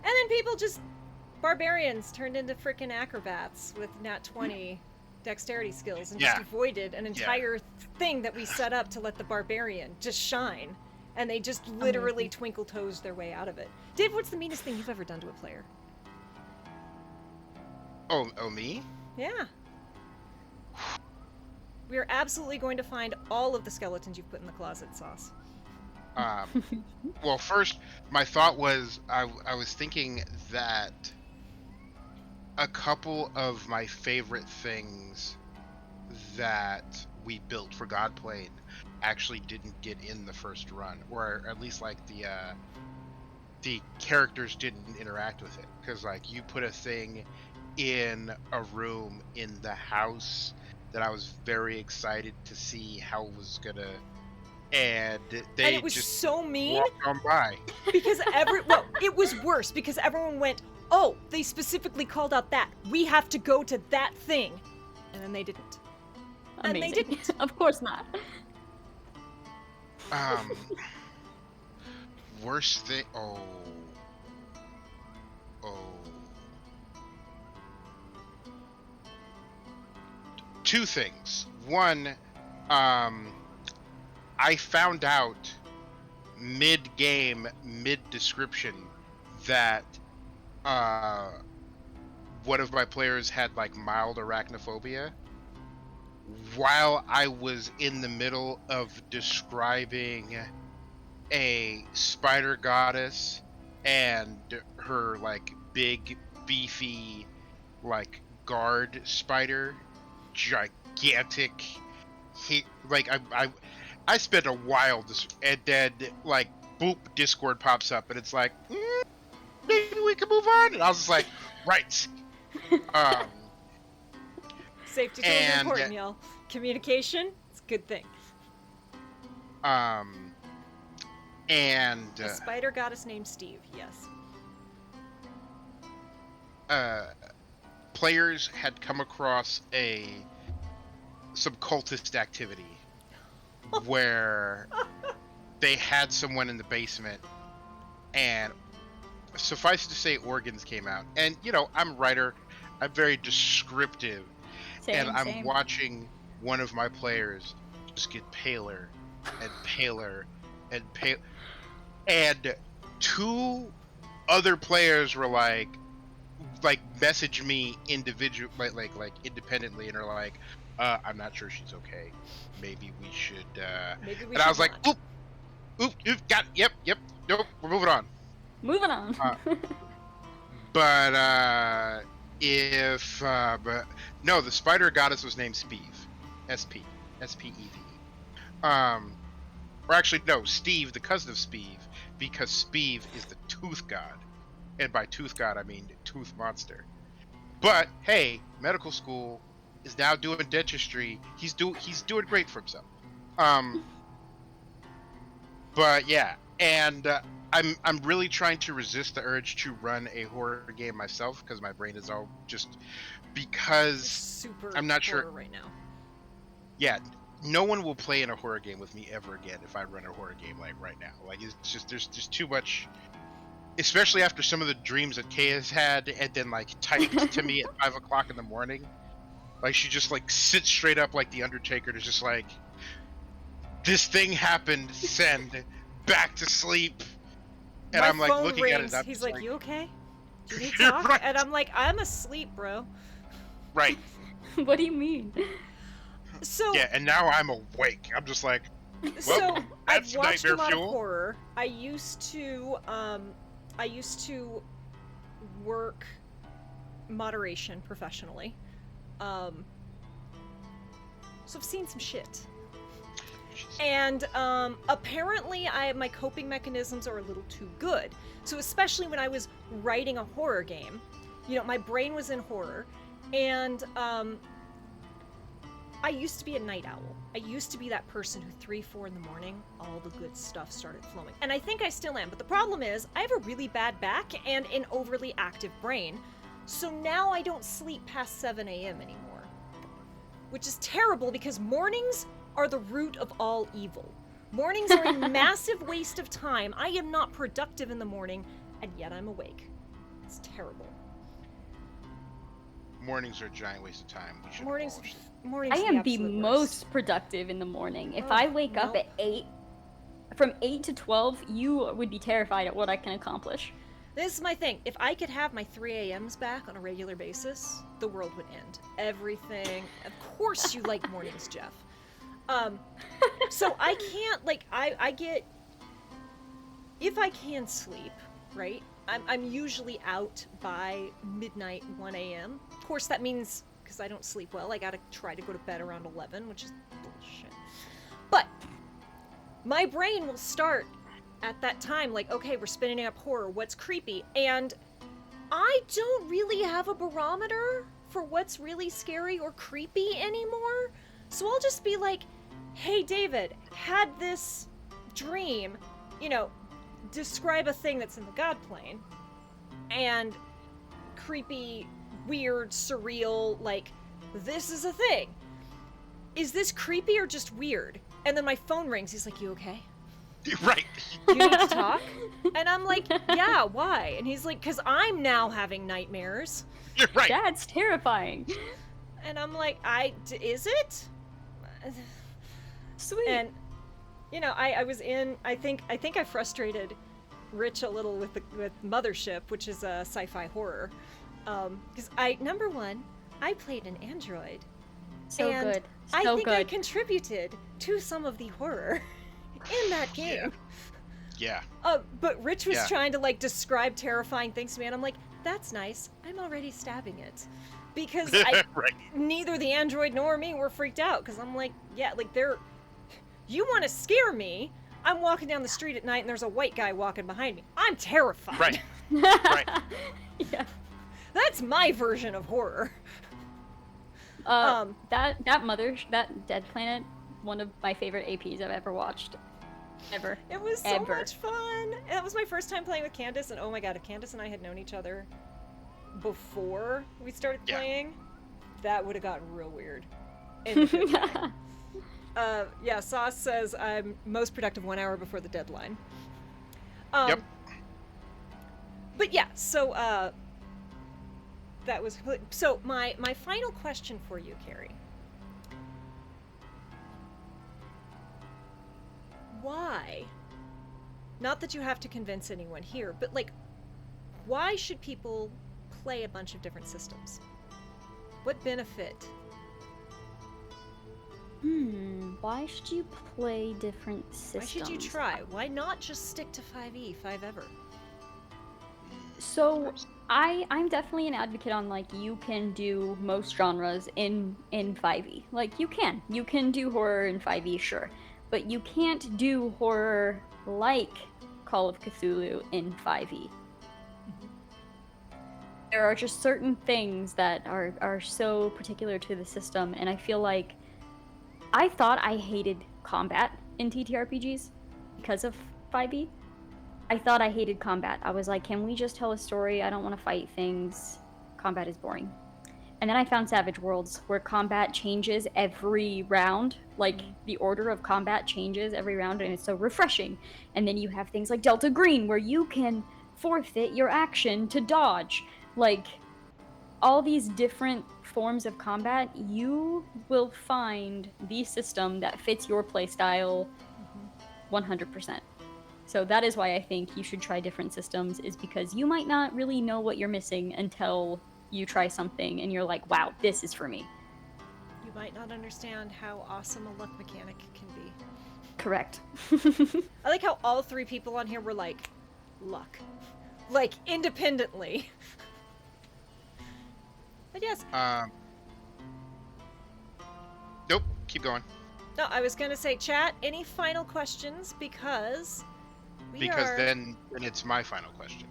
And then people just barbarians turned into frickin' acrobats with nat 20 dexterity skills and just avoided an entire thing that we set up to let the barbarian just shine. And they just literally twinkle toes their way out of it. Dave, what's the meanest thing you've ever done to a player? Oh, me? Yeah. We are absolutely going to find all of the skeletons you've put in the closet, Sauce. Well, first, my thought was I was thinking that a couple of my favorite things that we built for Godplane actually didn't get in the first run, or at least like the characters didn't interact with it, because like you put a thing in a room in the house that I was very excited to see how it was gonna, and it was just so mean walked on by. Because it was worse because everyone went, oh, they specifically called out that. We have to go to that thing. And then they didn't. Amazing. And they didn't. Of course not. Worst thing. Oh. Two things. One, I found out mid-game, mid-description that one of my players had like mild arachnophobia while I was in the middle of describing a spider goddess and her like big beefy like guard spider, gigantic. I spent a while and then like boop, Discord pops up and it's like maybe we can move on, and I was just like, right. Safety tools are important, y'all. Communication, it's a good thing. And A spider goddess named Steve. Yes. players had come across some cultist activity where they had someone in the basement, and suffice to say, organs came out. And I'm a writer, I'm very descriptive, and I'm Same. watching one of my players just get paler and paler and pale, and two other players were like message me independently, and are like, I'm not sure she's okay, maybe we should Maybe we and I was like, not. oop, got it, yep, nope, we're moving on. Moving on. But no, the spider goddess was named Speeve, S-P-E-V-E. Or actually, no, Steve, the cousin of Speeve, because Speeve is the tooth god, and by tooth god I mean tooth monster. But hey, medical school is now doing dentistry. He's doing great for himself. But yeah, and I'm really trying to resist the urge to run a horror game myself, because my brain is all just because Super I'm not horror sure. right now. Yeah, no one will play in a horror game with me ever again if I run a horror game like right now. Like, it's just there's just too much, especially after some of the dreams that Kay has had, and then like typed to me at 5 o'clock in the morning. Like, she just like sits straight up like the Undertaker, to just like, this thing happened, send back to sleep. And My I'm like phone looking rings. at it, and I'm He's just like, like, "You okay? Do you need You're talk?" right. And I'm like, "I'm asleep, bro." right. What do you mean? So Yeah, and now I'm awake. I'm just like, So that's I've watched a nightmare lot fuel. of horror. I used to work moderation professionally. So I've seen some shit. And apparently my coping mechanisms are a little too good. So especially when I was writing a horror game, my brain was in horror, and I used to be a night owl. I used to be that person who 3, 4 in the morning, all the good stuff started flowing. And I think I still am, but the problem is I have a really bad back and an overly active brain. So now I don't sleep past 7 a.m. anymore. Which is terrible, because mornings are the root of all evil. Mornings are a massive waste of time. I am not productive in the morning, and yet I'm awake. It's terrible. Mornings are a giant waste of time. We should Mornings abolish them. are I am the absolute worst. most productive in the morning. If Oh, I wake up no. at 8, from 8 to 12, you would be terrified at what I can accomplish. This is my thing. If I could have my 3 a.m.s back on a regular basis, the world would end. Everything. Of course you like mornings, Jeff. So I can't, I get, if I can sleep, right? I'm usually out by midnight, 1 a.m. Of course, that means, because I don't sleep well, I gotta try to go to bed around 11, which is bullshit. But my brain will start at that time, like, okay, we're spinning up horror, what's creepy? And I don't really have a barometer for what's really scary or creepy anymore. So I'll just be like, hey, David, had this dream, describe a thing that's in the God plane, and creepy, weird, surreal, like, this is a thing. Is this creepy or just weird? And then my phone rings. He's like, you okay? Right. Do you need to talk? And I'm like, yeah, why? And he's like, because I'm now having nightmares. You're right. That's terrifying. And I'm like, is it? Sweet. And I was in, I think I frustrated Rich a little with Mothership, which is a sci-fi horror, because number one, I played an android, so and good. I So think good. I contributed to some of the horror in that game. Yeah. But Rich was Yeah. trying to describe terrifying things to me, and I'm like, that's nice. I'm already stabbing it, because Right. neither the android nor me were freaked out, because I'm like, yeah, you want to scare me? I'm walking down the street at night and there's a white guy walking behind me. I'm terrified. Right. Right. Yeah. That's my version of horror. That Dead Planet, one of my favorite APs I've ever watched. Ever. It was so Ever. much fun. And that was my first time playing with Candace, and oh my god, if Candace and I had known each other before we started playing, that would have gotten real weird. In the good way. Yeah, Sauce says I'm most productive 1 hour before the deadline. Yep. But yeah, so that was so my final question for you, Kerri. Why? Not that you have to convince anyone here, but like, why should people play a bunch of different systems? What benefit? Why should you play different systems? Why should you try? Why not just stick to 5e, 5-ever? So, I'm definitely an advocate on, like, you can do most genres in 5e. Like, you can do horror in 5e, sure. But you can't do horror like Call of Cthulhu in 5e. There are just certain things that are so particular to the system, and I feel like I thought I hated combat in TTRPGs because of 5e. I thought I hated combat. I was like, can we just tell a story? I don't want to fight things. Combat is boring. And then I found Savage Worlds, where combat changes every round. Like, the order of combat changes every round, and it's so refreshing. And then you have things like Delta Green, where you can forfeit your action to dodge. Like, all these different forms of combat, you will find the system that fits your playstyle 100%. So that is why I think you should try different systems, is because you might not really know what you're missing until you try something and you're like, wow, this is for me. You might not understand how awesome a luck mechanic can be. Correct. I like how all three people on here were like, luck. Like, independently. But yes. Nope. Keep going. No, I was gonna say, chat, any final questions, because then it's my final question.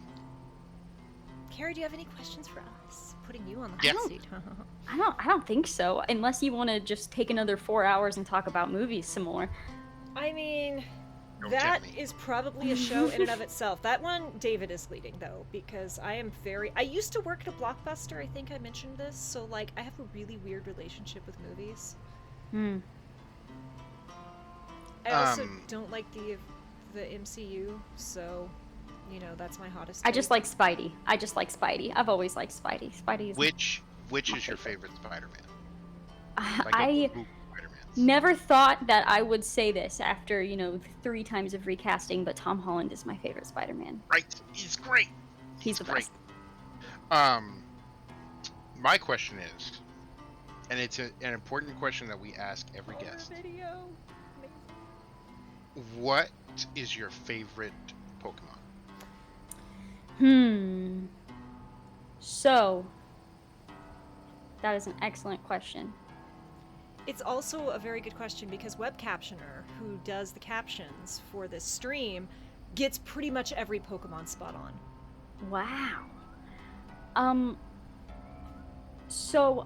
Kerri, do you have any questions for us? Putting you on the hot seat. I don't think so, unless you want to just take another 4 hours and talk about movies some more. I mean, Don't that tempt me. is probably a show in and of itself. That one, David is leading, though, because I used to work at a Blockbuster, I think I mentioned this, so, like, I have a really weird relationship with movies. I also don't like the MCU, so, you know, that's my hottest I take. just like Spidey. I've always liked Spidey. Spidey is Which is your favorite Spider-Man? I never thought that I would say this after, 3 times of recasting, but Tom Holland is my favorite Spider-Man. Right, he's great. He's the best. My question is, and it's an important question that we ask every guest. Video. What is your favorite Pokemon? So, that is an excellent question. It's also a very good question because Web Captioner, who does the captions for this stream, gets pretty much every Pokemon spot on. Wow. So,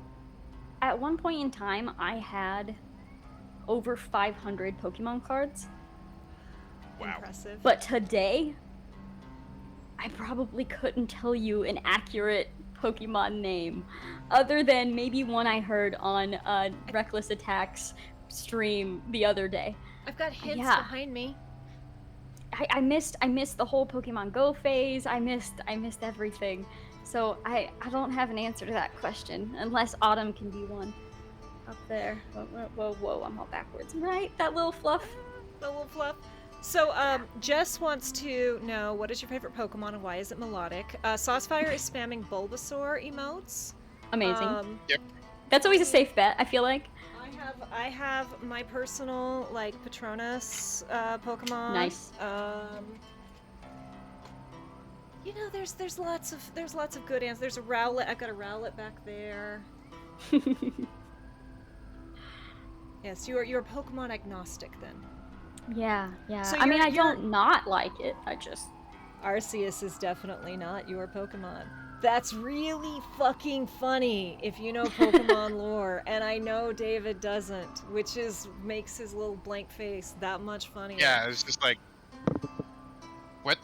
at one point in time, I had over 500 Pokemon cards. Wow. Impressive. But today, I probably couldn't tell you an accurate Pokemon name, other than maybe one I heard on a Reckless Attacks stream the other day. I've got hints behind me. I missed the whole Pokemon Go phase. I missed everything. So I don't have an answer to that question, unless Autumn can be one. Up there. Whoa, I'm all backwards. Right? That little fluff. The little fluff. So, Jess wants to know, what is your favorite Pokemon and why is it melodic? Saucefire is spamming Bulbasaur emotes. Amazing. Yep. That's always a safe bet, I feel like. I have my personal, like, Patronus Pokemon. Nice. You know, there's lots of good answers. There's a Rowlet. I've got a Rowlet back there. Yes, you're Pokemon agnostic then. Yeah. So I mean, I you're- don't not like it. I just Arceus is definitely not your Pokemon. That's really fucking funny if you know Pokemon lore, and I know David doesn't, which makes his little blank face that much funnier. Yeah, it's just like, what?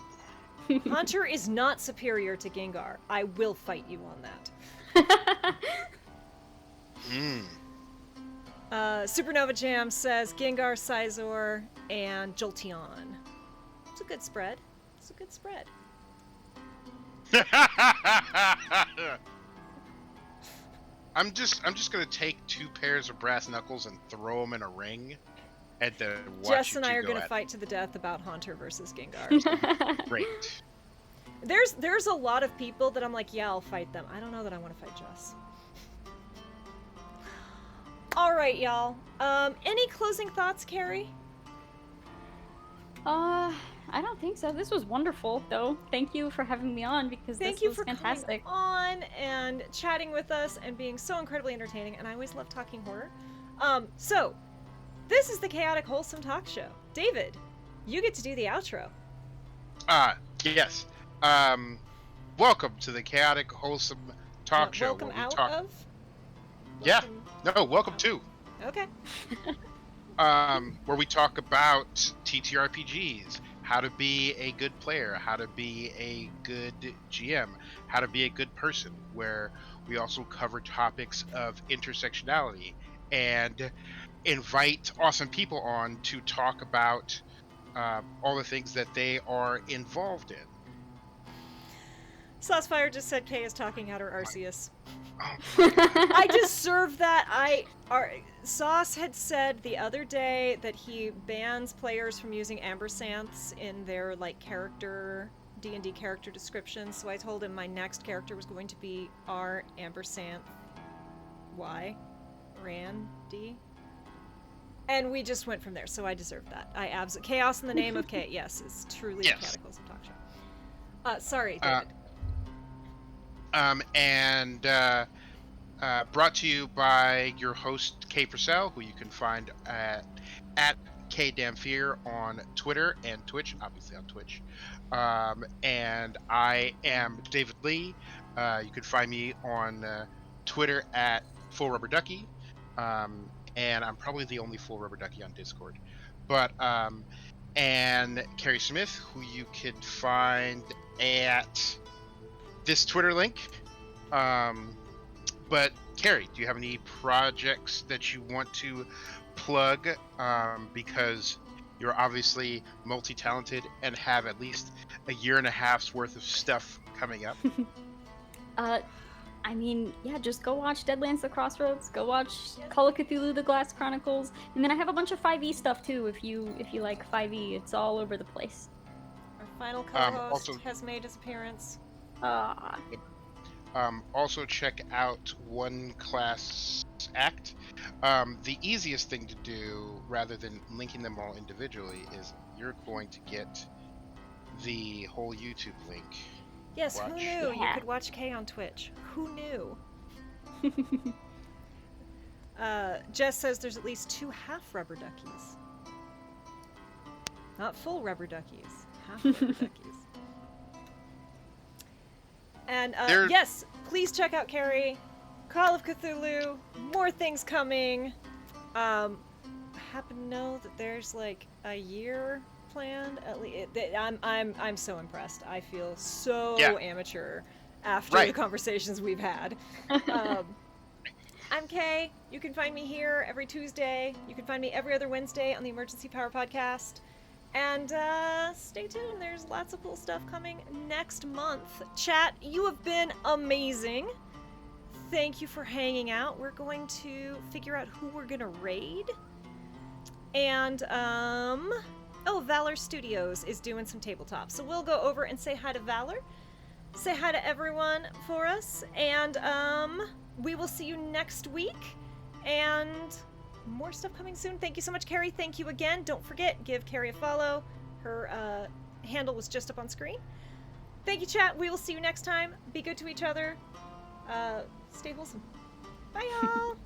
Haunter is not superior to Gengar. I will fight you on that. Supernova Jam says Gengar, Scizor, and Jolteon. It's a good spread. It's a good spread. I'm just gonna take 2 pairs of brass knuckles and throw them in a ring, and then watch Jess you and I two are go gonna at fight to the death about Haunter versus Gengar. it. Great. There's a lot of people that I'm like, yeah, I'll fight them. I don't know that I want to fight Jess. All right, y'all. Any closing thoughts, Kerri? I don't think so. This was wonderful, though. Thank you for having me on because Thank this you was for fantastic. coming on and chatting with us and being so incredibly entertaining. And I always love talking horror. So this is the Chaotic Wholesome Talk Show. David, you get to do the outro. Yes. Welcome to the Chaotic Wholesome Talk Show. Welcome where we out talk... of. Yeah. Welcome... No, welcome to. Okay. Where we talk about TTRPGs, how to be a good player, how to be a good GM, how to be a good person, where we also cover topics of intersectionality and invite awesome people on to talk about all the things that they are involved in. Saucefire just said Kay is talking at her Arceus. Oh my God. I deserve that. Sauce had said the other day that he bans players from using ambersanths in their character D&D character descriptions. So I told him my next character was going to be R ambersanth Y Randy. And we just went from there. So I deserve that. Chaos in the name of K. Yes, is truly a Cataclysm Talk Show. Sorry, David. Brought to you by your host, Kay Purcell, who you can find at KDamnFear on Twitter and Twitch, obviously on Twitch. And I am David Lee. You can find me on Twitter at FullRubberDucky. And I'm probably the only Full Rubber Ducky on Discord. But, and Kerri Smith, who you can find at this Twitter link. But Kerri, do you have any projects that you want to plug? Because you're obviously multi-talented and have at least a year and a half's worth of stuff coming up. I mean, yeah, just go watch Deadlands: The Crossroads. Go watch Call of Cthulhu: The Glass Chronicles, and then I have a bunch of 5e stuff too. If you like 5e, it's all over the place. Our final co-host has made his appearance. Also check out One Class Act. The easiest thing to do, rather than linking them all individually, is you're going to get the whole YouTube link. Yes, who knew you could watch Kay on Twitch? Who knew? Jess says there's at least 2 half rubber duckies. Not full rubber duckies. Half rubber duckies. And yes, please check out Kerri. Call of Cthulhu. More things coming. I happen to know that there's a year planned at least. I'm so impressed. I feel so amateur after the conversations we've had. I'm Kay. You can find me here every Tuesday. You can find me every other Wednesday on the Emergency Power Podcast. And stay tuned. There's lots of cool stuff coming next month. Chat, you have been amazing. Thank you for hanging out. We're going to figure out who we're gonna raid. And Valor Studios is doing some tabletop. So we'll go over and say hi to Valor. Say hi to everyone for us. And we will see you next week. And more stuff coming soon. Thank you so much, Kerri. Thank you again. Don't forget, give Kerri a follow. Her handle was just up on screen. Thank you, chat. We will see you next time. Be good to each other. Stay wholesome. Bye, y'all.